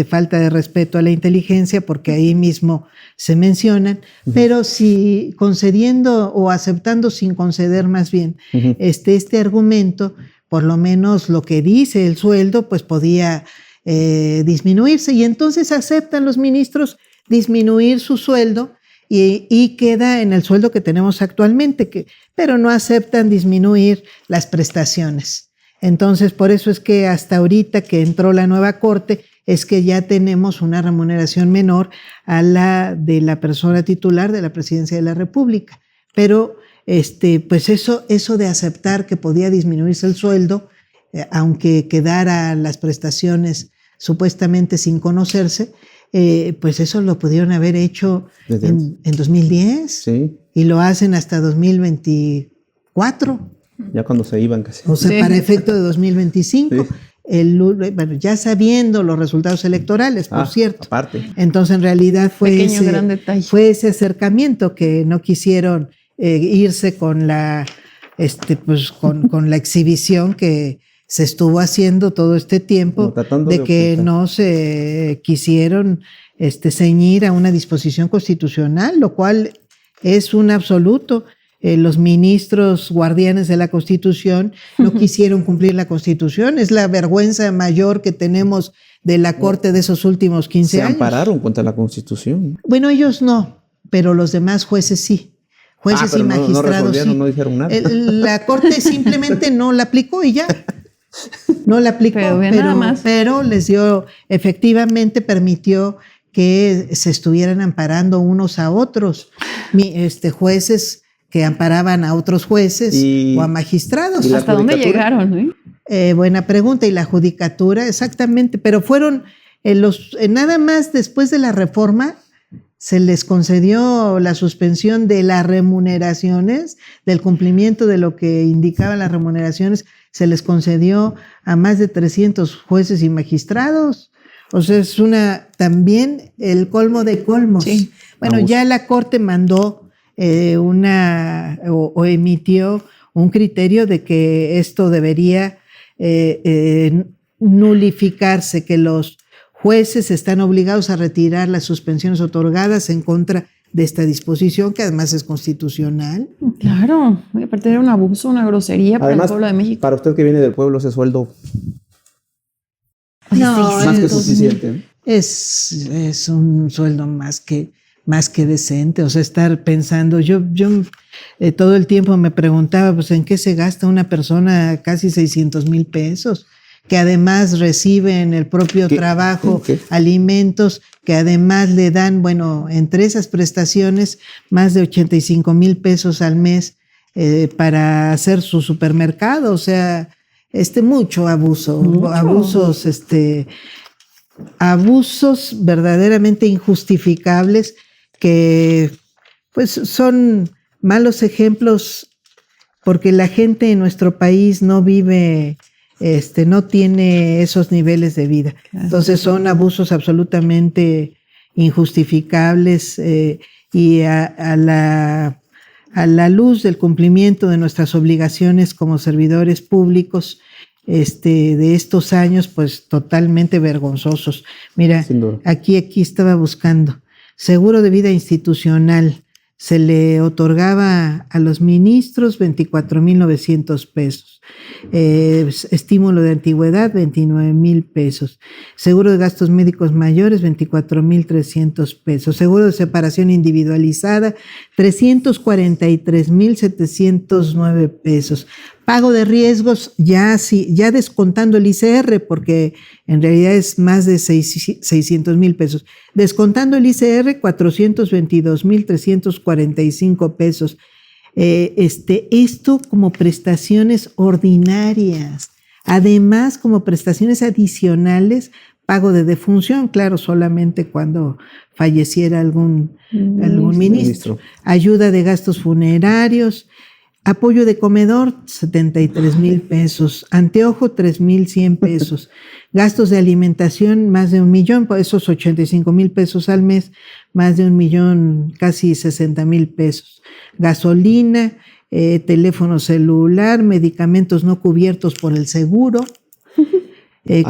Speaker 9: falta de respeto a la inteligencia, porque ahí mismo se mencionan, pero si concediendo o aceptando sin conceder más bien este argumento, por lo menos lo que dice el sueldo, pues podía disminuirse, y entonces aceptan los ministros disminuir su sueldo y queda en el sueldo que tenemos actualmente, pero no aceptan disminuir las prestaciones. Entonces, por eso es que hasta ahorita que entró la nueva Corte, es que ya tenemos una remuneración menor a la de la persona titular de la Presidencia de la República. Pero pues eso de aceptar que podía disminuirse el sueldo, aunque quedara las prestaciones supuestamente sin conocerse, pues eso lo pudieron haber hecho en 2010
Speaker 10: Sí,
Speaker 9: y lo hacen hasta 2024.
Speaker 10: ya cuando se iban casi.
Speaker 9: O sea,
Speaker 1: Sí.
Speaker 9: para efecto de 2025.
Speaker 10: Sí.
Speaker 9: Bueno, ya sabiendo los resultados electorales, por cierto.
Speaker 10: Aparte.
Speaker 9: Entonces, en realidad
Speaker 1: Pequeño gran detalle.
Speaker 9: fue ese acercamiento que no quisieron irse con la, pues, con la exhibición que se estuvo haciendo todo este tiempo,
Speaker 10: Como tratando
Speaker 9: de
Speaker 10: de
Speaker 9: que
Speaker 10: ocultar.
Speaker 9: no se quisieron ceñir a una disposición constitucional, lo cual es un absoluto. Los ministros guardianes de la Constitución no quisieron cumplir la Constitución. Es la vergüenza mayor que tenemos de la Corte de esos últimos 15
Speaker 10: Se
Speaker 9: años.
Speaker 10: ampararon contra la Constitución.
Speaker 9: Bueno, ellos no, pero los demás jueces sí. Jueces
Speaker 10: pero
Speaker 9: y
Speaker 10: no
Speaker 9: magistrados
Speaker 10: resolvieron,
Speaker 9: sí.
Speaker 10: no dijeron nada.
Speaker 9: La Corte simplemente no la aplicó y ya. No la aplicó,
Speaker 1: Pero ve nada más.
Speaker 9: pero les dio, efectivamente permitió que se estuvieran amparando unos a otros. Jueces que amparaban a otros jueces
Speaker 10: Y-
Speaker 9: o a magistrados.
Speaker 10: ¿Y la
Speaker 1: ¿Hasta dónde
Speaker 10: judicatura?
Speaker 1: llegaron?
Speaker 9: Buena pregunta. Y la judicatura, exactamente. Pero fueron nada más después de la reforma, se les concedió la suspensión de las remuneraciones, del cumplimiento de lo que indicaban las remuneraciones, se les concedió a más de 300 jueces y magistrados. O sea, es también el colmo de colmos.
Speaker 1: Sí.
Speaker 9: Bueno,
Speaker 10: Abuso.
Speaker 9: ya la Corte mandó o emitió un criterio de que esto debería nulificarse, que los jueces están obligados a retirar las suspensiones otorgadas en contra de esta disposición, que además es constitucional.
Speaker 1: Claro, aparte era un abuso, una grosería para
Speaker 10: Además,
Speaker 1: el pueblo de México.
Speaker 10: para usted que viene del pueblo, ese sueldo
Speaker 9: No,
Speaker 10: más que
Speaker 9: es-
Speaker 10: suficiente. ¿eh?
Speaker 9: Es un sueldo más que decente. O sea, estar pensando, yo todo el tiempo me preguntaba, pues, ¿en qué se gasta una persona casi 600,000 pesos? Que además recibe en el propio
Speaker 10: ¿Qué?
Speaker 9: trabajo
Speaker 10: ¿Qué?
Speaker 9: alimentos, que además le dan, bueno, entre esas prestaciones, más de 85,000 pesos al mes para hacer su supermercado. O sea, mucho abuso, abusos verdaderamente injustificables que pues son malos ejemplos porque la gente en nuestro país no vive, no tiene esos niveles de vida. Entonces son abusos absolutamente injustificables y a la luz del cumplimiento de nuestras obligaciones como servidores públicos de estos años, pues totalmente vergonzosos. Mira,
Speaker 10: Sin duda.
Speaker 9: aquí estaba buscando. Seguro de vida institucional. Se le otorgaba a los ministros 24,900 pesos. Estímulo de antigüedad, 29,000 pesos. Seguro de gastos médicos mayores, 24,300 pesos. Seguro de separación individualizada, 343,709 pesos. Pago de riesgos, ya descontando el ICR, porque en realidad es más de 600,000 pesos. Descontando el ICR, 422,345 pesos. Esto como prestaciones ordinarias. Además, como prestaciones adicionales, pago de defunción, claro, solamente cuando falleciera algún ministro. Ayuda de gastos funerarios. Apoyo de comedor, 73,000 pesos. Anteojo, 3,100 pesos. Gastos de alimentación, más de 1,000,000, por esos 85,000 pesos al mes, más de 1,000,000, casi 60,000 pesos. Gasolina, teléfono celular, medicamentos no cubiertos por el seguro.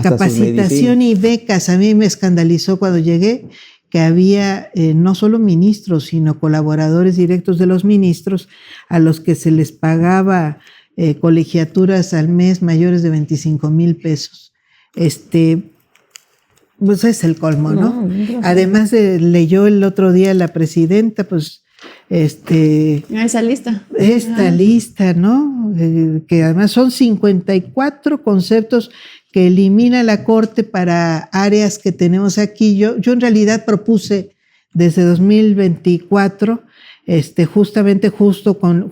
Speaker 9: Capacitación y becas. A mí me escandalizó cuando llegué que había no solo ministros, sino colaboradores directos de los ministros a los que se les pagaba colegiaturas al mes mayores de 25,000 pesos. Pues es el colmo, ¿no? Además leyó el otro día la presidenta, pues
Speaker 1: Esa lista.
Speaker 9: esta lista, ¿no? Que además son 54 conceptos que elimina la Corte para áreas que tenemos aquí. Yo en realidad propuse desde 2024,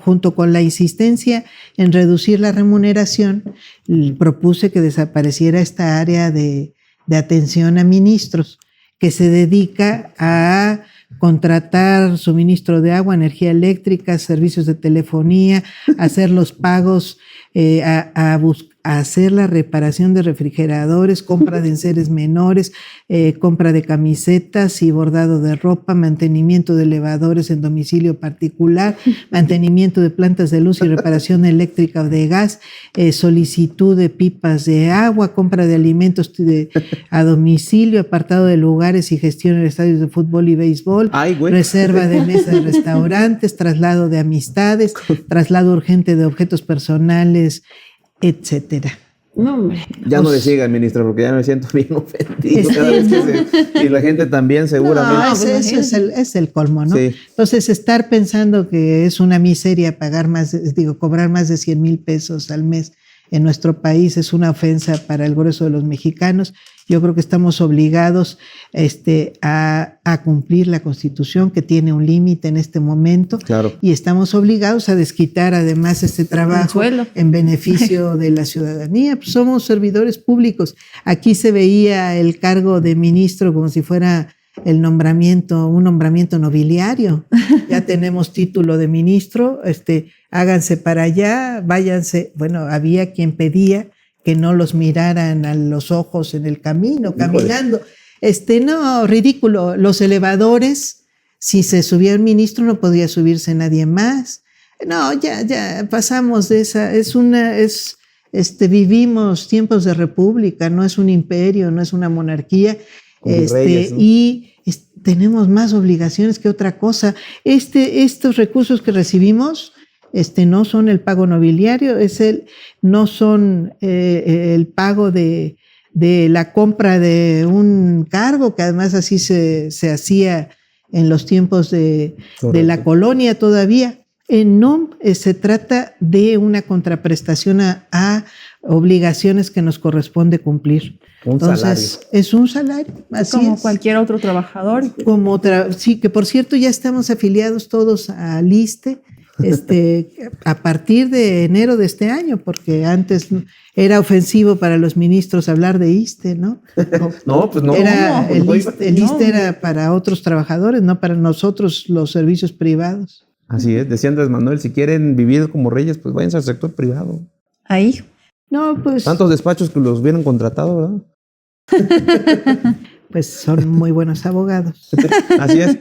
Speaker 9: junto con la insistencia en reducir la remuneración, propuse que desapareciera esta área de atención a ministros, que se dedica a contratar suministro de agua, energía eléctrica, servicios de telefonía, hacer los pagos, a hacer la reparación de refrigeradores, compra de enseres menores, compra de camisetas y bordado de ropa, mantenimiento de elevadores en domicilio particular, mantenimiento de plantas de luz y reparación eléctrica o de gas, solicitud de pipas de agua, compra de alimentos a domicilio, apartado de lugares y gestión en estadios de fútbol y béisbol, reserva de mesas de restaurantes, traslado de amistades, traslado urgente de objetos personales, etcétera.
Speaker 5: No, hombre.
Speaker 10: Ya no le sigan, ministra, porque ya me siento bien ofendido. Y la gente también seguramente.
Speaker 9: No, es el colmo, ¿no?
Speaker 10: Sí.
Speaker 9: Entonces, estar pensando que es una miseria cobrar más de 100,000 pesos al mes en nuestro país es una ofensa para el grueso de los mexicanos. Yo creo que estamos obligados a cumplir la Constitución, que tiene un límite en este momento.
Speaker 10: Claro.
Speaker 9: Y estamos obligados a desquitar además este trabajo en beneficio de la ciudadanía. Pues somos servidores públicos. Aquí se veía el cargo de ministro como si fuera un nombramiento nobiliario. Ya tenemos título de ministro, háganse para allá, váyanse. Bueno, había quien pedía que no los miraran a los ojos en el camino, caminando. No, ridículo. Los elevadores, si se subía el ministro, no podía subirse nadie más. No, ya pasamos de esa. Vivimos tiempos de república, no es un imperio, no es una monarquía. Reyes, ¿no? Y tenemos más obligaciones que otra cosa. Estos recursos que recibimos, no son el pago nobiliario, no son el pago de la compra de un cargo, que además así se hacía en los tiempos de la colonia todavía. No, se trata de una contraprestación a obligaciones que nos corresponde cumplir. Entonces, es un salario, así
Speaker 1: como
Speaker 9: es.
Speaker 1: cualquier otro trabajador.
Speaker 9: Sí, que por cierto ya estamos afiliados todos al ISSSTE, a partir de enero de este año, porque antes era ofensivo para los ministros hablar de ISSSTE, ¿no?
Speaker 10: No, pues no.
Speaker 9: El ISSSTE era para otros trabajadores, no para nosotros los servicios privados.
Speaker 10: Así es, decía Andrés Manuel, si quieren vivir como reyes, pues váyanse al sector privado.
Speaker 1: Ahí.
Speaker 9: No, pues.
Speaker 10: Tantos despachos que los hubieran contratado, ¿verdad?
Speaker 9: Pues son muy buenos abogados.
Speaker 10: Así es.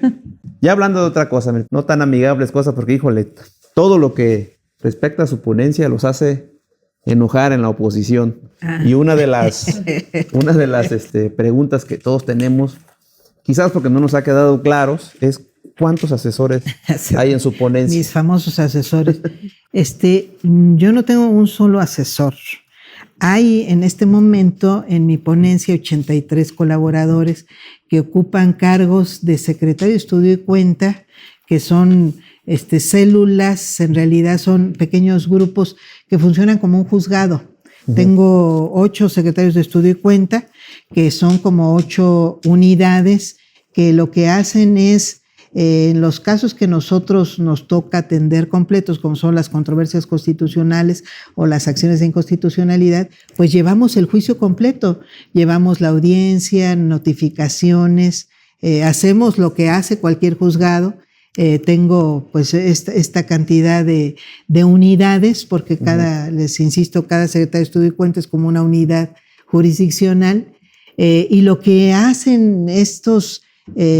Speaker 10: Ya hablando de otra cosa, no tan amigables cosas, porque híjole, todo lo que respecta a su ponencia los hace enojar en la oposición. Y una de las preguntas que todos tenemos, quizás porque no nos ha quedado claros, es ¿cuántos asesores hay en su ponencia?
Speaker 9: Mis famosos asesores. Yo no tengo un solo asesor. Hay en este momento en mi ponencia 83 colaboradores que ocupan cargos de secretario de estudio y cuenta, que son células, en realidad son pequeños grupos que funcionan como un juzgado. Tengo 8 secretarios de estudio y cuenta, que son como 8 unidades, que lo que hacen es, en los casos que nosotros nos toca atender completos, como son las controversias constitucionales o las acciones de inconstitucionalidad, pues llevamos el juicio completo, llevamos la audiencia, notificaciones, hacemos lo que hace cualquier juzgado. Tengo pues esta cantidad de unidades, porque les insisto, cada secretario de estudio y cuenta es como una unidad jurisdiccional, y lo que hacen estos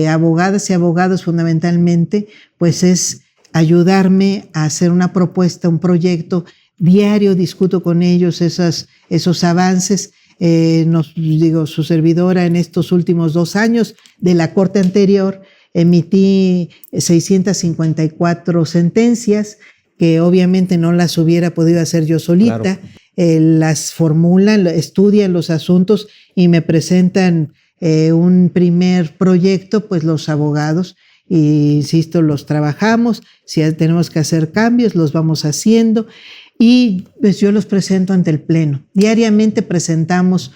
Speaker 9: abogadas y abogados fundamentalmente, pues es ayudarme a hacer una propuesta, un proyecto. Diario discuto con ellos esos avances. Su servidora en estos últimos 2 años de la corte anterior emití 654 sentencias, que obviamente no las hubiera podido hacer yo solita. Claro. Las formulan, estudian los asuntos y me presentan un primer proyecto, pues los abogados, y insisto, los trabajamos. Si tenemos que hacer cambios, los vamos haciendo, y pues yo los presento ante el Pleno. Diariamente presentamos,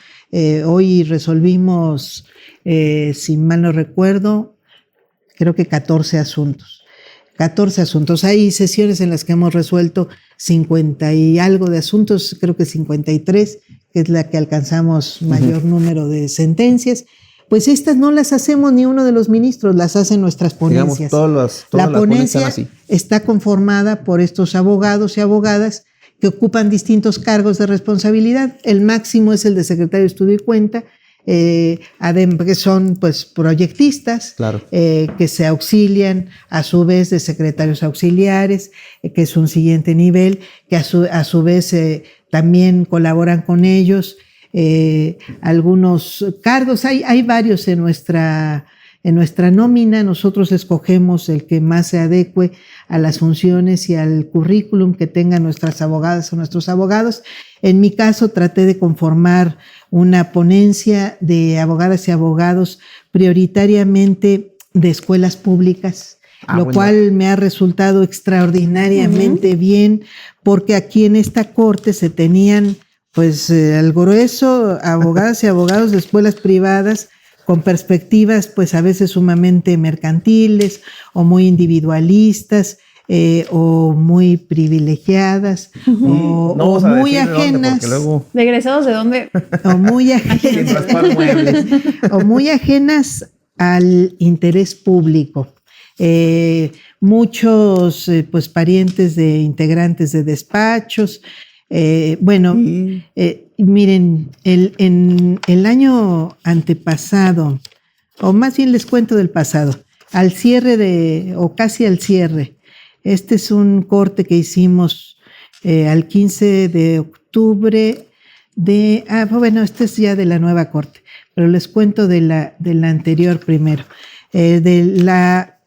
Speaker 9: hoy resolvimos, si mal no recuerdo, creo que 14 asuntos. 14 asuntos. Hay sesiones en las que hemos resuelto 50 y algo de asuntos, creo que 53, que es la que alcanzamos mayor número de sentencias. Pues estas no las hacemos ni uno de los ministros, las hacen nuestras ponencias.
Speaker 10: Digamos, todas
Speaker 9: la
Speaker 10: las
Speaker 9: ponencia
Speaker 10: así.
Speaker 9: está conformada por estos abogados y abogadas que ocupan distintos cargos de responsabilidad. El máximo es el de secretario de Estudio y Cuenta, que son pues proyectistas,
Speaker 10: Claro.
Speaker 9: que se auxilian a su vez de secretarios auxiliares, que es un siguiente nivel, que a su vez también colaboran con ellos. Algunos cargos, hay varios en nuestra nómina. Nosotros escogemos el que más se adecue a las funciones y al currículum que tengan nuestras abogadas o nuestros abogados. En mi caso traté de conformar una ponencia de abogadas y abogados prioritariamente de escuelas públicas, lo cual me ha resultado extraordinariamente bien, porque aquí en esta corte se tenían pues al grueso abogadas y abogados de escuelas privadas con perspectivas pues a veces sumamente mercantiles o muy individualistas, o muy privilegiadas, o muy ajenas.
Speaker 1: ¿De egresados de dónde?
Speaker 9: O muy ajenas al interés público. Muchos pues parientes de integrantes de despachos. Miren, en el año antepasado, o más bien les cuento del pasado, al cierre o casi al cierre, este es un corte que hicimos al 15 de octubre este es ya de la nueva corte, pero les cuento de la anterior primero. La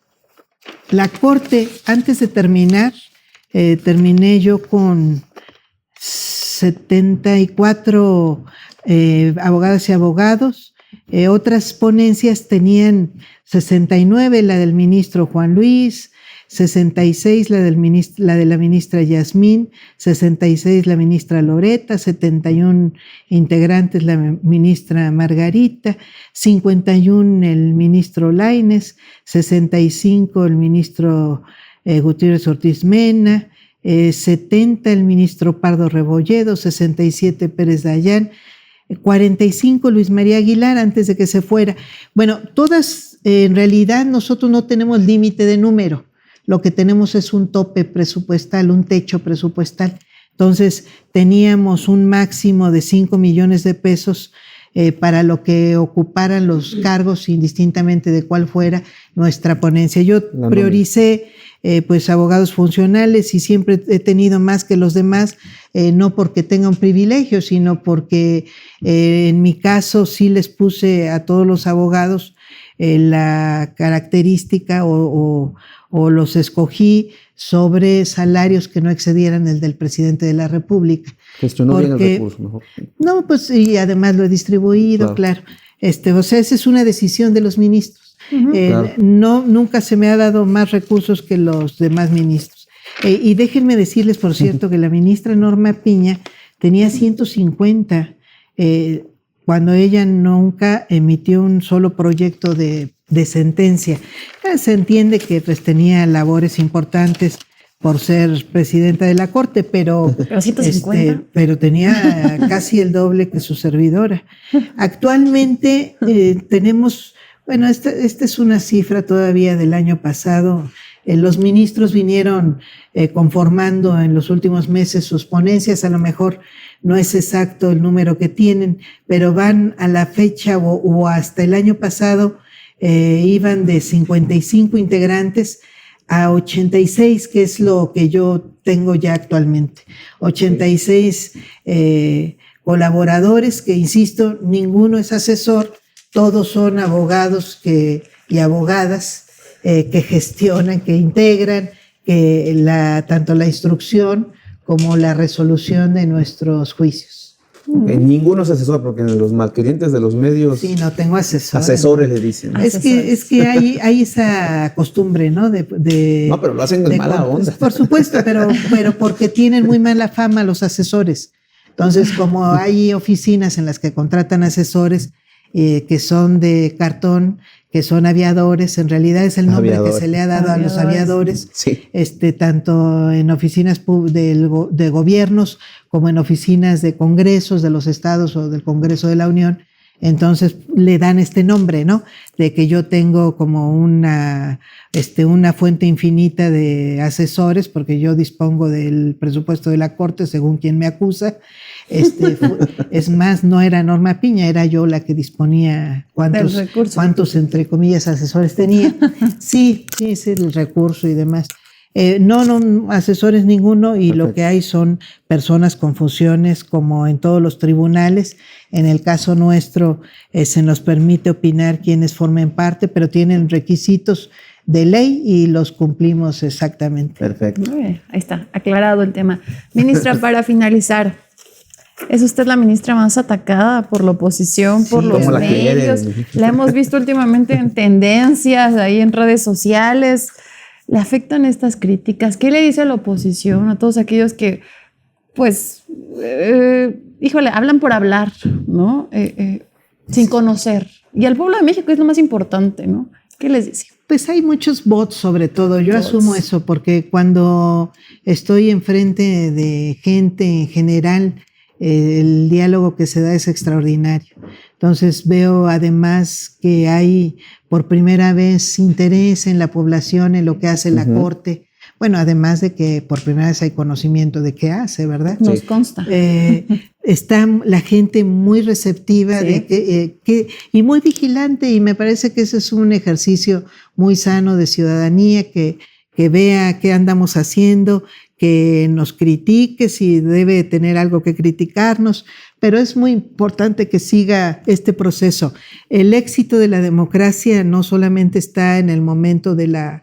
Speaker 9: corte, antes de terminar, terminé yo con 74 abogadas y abogados. Otras ponencias tenían 69, la del ministro Juan Luis, 66 la de la ministra Yasmín, 66 la ministra Loreta, 71 integrantes la ministra Margarita, 51 el ministro Lainez, 65 el ministro Gutiérrez Ortiz Mena, 70 el ministro Pardo Rebolledo, 67 Pérez Dayán, 45 Luis María Aguilar antes de que se fuera. Bueno, todas, en realidad nosotros no tenemos límite de número, lo que tenemos es un tope presupuestal, un techo presupuestal. Entonces teníamos un máximo de 5 millones de pesos para lo que ocuparan los cargos, indistintamente de cuál fuera nuestra ponencia. Yo prioricé pues abogados funcionales y siempre he tenido más que los demás, no porque tenga un privilegio, sino porque en mi caso sí les puse a todos los abogados la característica o los escogí sobre salarios que no excedieran el del presidente de la República.
Speaker 10: Gestionó bien el recurso, mejor.
Speaker 9: No, pues y además lo he distribuido, claro. O sea, esa es una decisión de los ministros. Claro. Nunca se me ha dado más recursos que los demás ministros. Y déjenme decirles, por cierto, que la ministra Norma Piña tenía 150 cuando ella nunca emitió un solo proyecto de sentencia. Se entiende que pues tenía labores importantes por ser presidenta de la Corte, pero
Speaker 1: 150.
Speaker 9: Pero tenía casi el doble que su servidora. Actualmente tenemos, bueno, esta es una cifra todavía del año pasado. Los ministros vinieron conformando en los últimos meses sus ponencias, a lo mejor no es exacto el número que tienen, pero van a la fecha o hasta el año pasado iban de 55 integrantes a 86, que es lo que yo tengo ya actualmente. 86 colaboradores que, insisto, ninguno es asesor, todos son abogados y abogadas que gestionan, que integran tanto la instrucción como la resolución de nuestros juicios.
Speaker 10: Ninguno es asesor, porque en los malquerientes de los medios...
Speaker 9: Sí, no tengo asesor.
Speaker 10: Asesores le dicen.
Speaker 9: Es que hay esa costumbre, ¿no? No,
Speaker 10: pero lo hacen de mala onda.
Speaker 9: Por supuesto, pero porque tienen muy mala fama los asesores. Entonces, como hay oficinas en las que contratan asesores, que son de cartón, que son aviadores, en realidad es el nombre que se le ha dado a los aviadores,
Speaker 10: Sí.
Speaker 9: Tanto en oficinas de gobiernos como en oficinas de congresos de los estados o del Congreso de la Unión. Entonces le dan este nombre, ¿no? De que yo tengo como una fuente infinita de asesores, porque yo dispongo del presupuesto de la Corte según quien me acusa. Es más, no era Norma Piña, era yo la que disponía cuántos entre comillas asesores tenía. Sí, el recurso y demás. No, asesores ninguno, y
Speaker 10: Perfecto.
Speaker 9: lo que hay son personas con funciones como en todos los tribunales. En el caso nuestro se nos permite opinar quienes formen parte, pero tienen requisitos de ley y los cumplimos exactamente.
Speaker 10: Perfecto.
Speaker 1: Muy bien, ahí está, aclarado el tema. Ministra, para finalizar, ¿es usted la ministra más atacada por la oposición, por los
Speaker 10: ¿Cómo la
Speaker 1: medios?
Speaker 10: quieren?
Speaker 1: La hemos visto últimamente en tendencias, ahí en redes sociales. ¿Le afectan estas críticas? ¿Qué le dice a la oposición, a todos aquellos que, pues, híjole, hablan por hablar, ¿no? Sin conocer. Y al pueblo de México es lo más importante, ¿no? ¿Qué les dice?
Speaker 9: Pues hay muchos bots sobre todo, yo asumo eso, porque cuando estoy enfrente de gente en general, el diálogo que se da es extraordinario. Entonces veo además que hay por primera vez interés en la población en lo que hace la Corte. Bueno, además de que por primera vez hay conocimiento de qué hace, ¿verdad?
Speaker 1: Nos consta.
Speaker 9: Está la gente muy receptiva y muy vigilante, y me parece que ese es un ejercicio muy sano de ciudadanía, que vea qué andamos haciendo, que nos critique si debe tener algo que criticarnos, pero es muy importante que siga este proceso. El éxito de la democracia no solamente está en el momento de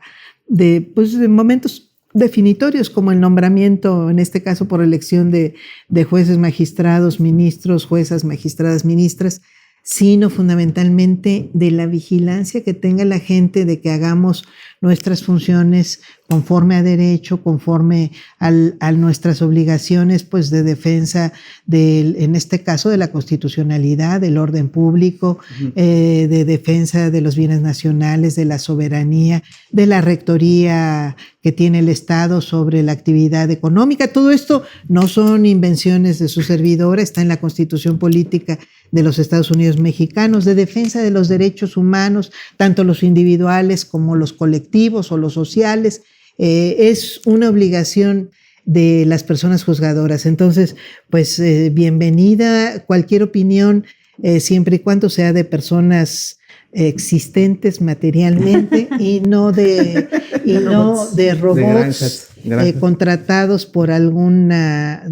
Speaker 9: momentos definitorios, como el nombramiento, en este caso por elección de jueces, magistrados, ministros, juezas, magistradas, ministras, sino fundamentalmente de la vigilancia que tenga la gente de que hagamos nuestras funciones conforme a derecho, conforme a nuestras obligaciones, pues, de defensa en este caso, de la constitucionalidad, del orden público, de defensa de los bienes nacionales, de la soberanía, de la rectoría que tiene el Estado sobre la actividad económica. Todo esto no son invenciones de su servidora, está en la Constitución Política de los Estados Unidos Mexicanos, de defensa de los derechos humanos, tanto los individuales como los colectivos o los sociales. Es una obligación de las personas juzgadoras. Entonces, pues bienvenida cualquier opinión, siempre y cuando sea de personas existentes materialmente y no de robots contratados por alguna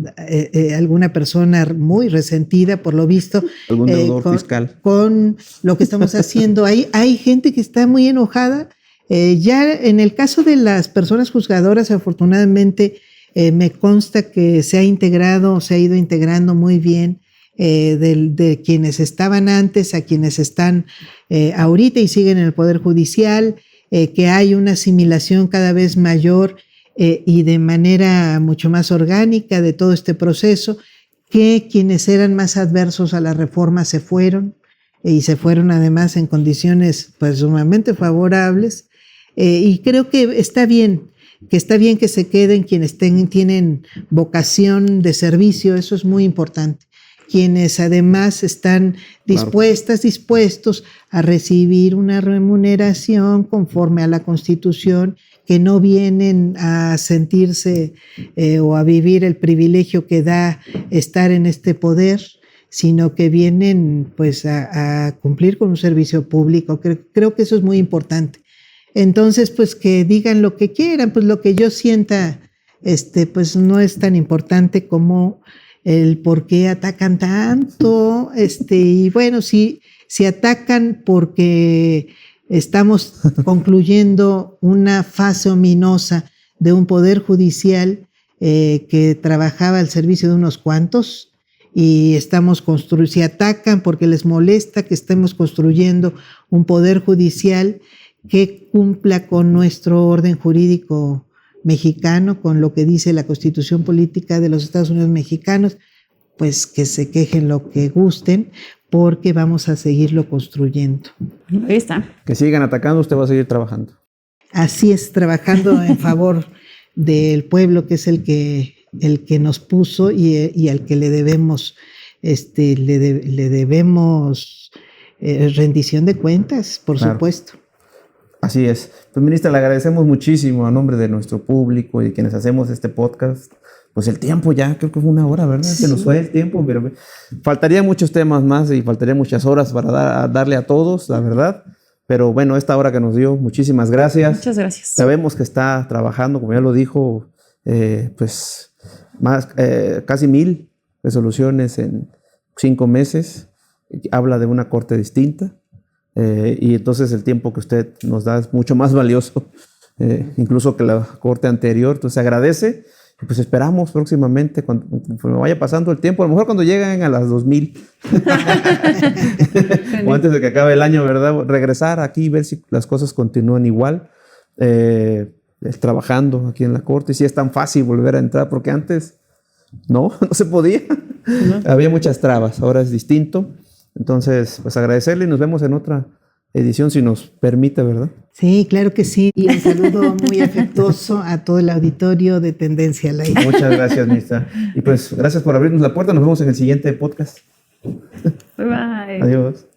Speaker 9: persona muy resentida, por lo visto,
Speaker 10: algún deudor fiscal.
Speaker 9: Con lo que estamos haciendo. Hay gente que está muy enojada. Ya en el caso de las personas juzgadoras, afortunadamente, me consta que se ha ido integrando muy bien, de quienes estaban antes a quienes están ahorita y siguen en el Poder Judicial, que hay una asimilación cada vez mayor y de manera mucho más orgánica de todo este proceso, que quienes eran más adversos a la reforma se fueron, y se fueron además en condiciones pues sumamente favorables, y creo que está bien que se queden quienes tienen vocación de servicio. Eso es muy importante. Quienes además están dispuestos a recibir una remuneración conforme a la Constitución, que no vienen a sentirse o a vivir el privilegio que da estar en este poder, sino que vienen pues a cumplir con un servicio público. Creo que eso es muy importante. Entonces, pues que digan lo que quieran, pues lo que yo sienta, pues no es tan importante como el por qué atacan tanto, y bueno, si atacan porque estamos concluyendo una fase ominosa de un poder judicial que trabajaba al servicio de unos cuantos, y si atacan porque les molesta que estemos construyendo un poder judicial que cumpla con nuestro orden jurídico mexicano, con lo que dice la Constitución Política de los Estados Unidos Mexicanos, pues que se quejen lo que gusten, porque vamos a seguirlo construyendo.
Speaker 5: Ahí está.
Speaker 10: Que sigan atacando, usted va a seguir trabajando.
Speaker 9: Así es, trabajando en favor del pueblo, que es el que nos puso y al que le debemos, le debemos rendición de cuentas, por
Speaker 10: Claro.
Speaker 9: supuesto.
Speaker 10: Así es. Pues, ministra, le agradecemos muchísimo a nombre de nuestro público y de quienes hacemos este podcast. Pues el tiempo ya, creo que fue 1 hora, ¿verdad?
Speaker 9: Sí.
Speaker 10: Se nos fue el tiempo, pero faltarían muchos temas más y faltarían muchas horas para darle a todos, la verdad. Pero bueno, esta hora que nos dio, muchísimas gracias.
Speaker 5: Muchas gracias.
Speaker 10: Sabemos que está trabajando, como ya lo dijo, pues casi 1000 resoluciones en 5 meses. Habla de una corte distinta. Y entonces el tiempo que usted nos da es mucho más valioso, incluso que la corte anterior. Entonces se agradece y pues esperamos próximamente, cuando vaya pasando el tiempo, a lo mejor cuando lleguen a las 2000 o antes de que acabe el año, ¿verdad? Regresar aquí y ver si las cosas continúan igual, trabajando aquí en la corte. Y si es tan fácil volver a entrar, porque antes no se podía. Había muchas trabas, ahora es distinto. Entonces, pues agradecerle y nos vemos en otra edición, si nos permite, ¿verdad?
Speaker 9: Sí, claro que sí. Y un saludo muy afectuoso a todo el auditorio de Tendencia al Aire.
Speaker 10: Muchas gracias, ministra. Y pues gracias por abrirnos la puerta. Nos vemos en el siguiente podcast.
Speaker 5: Bye.
Speaker 10: Adiós.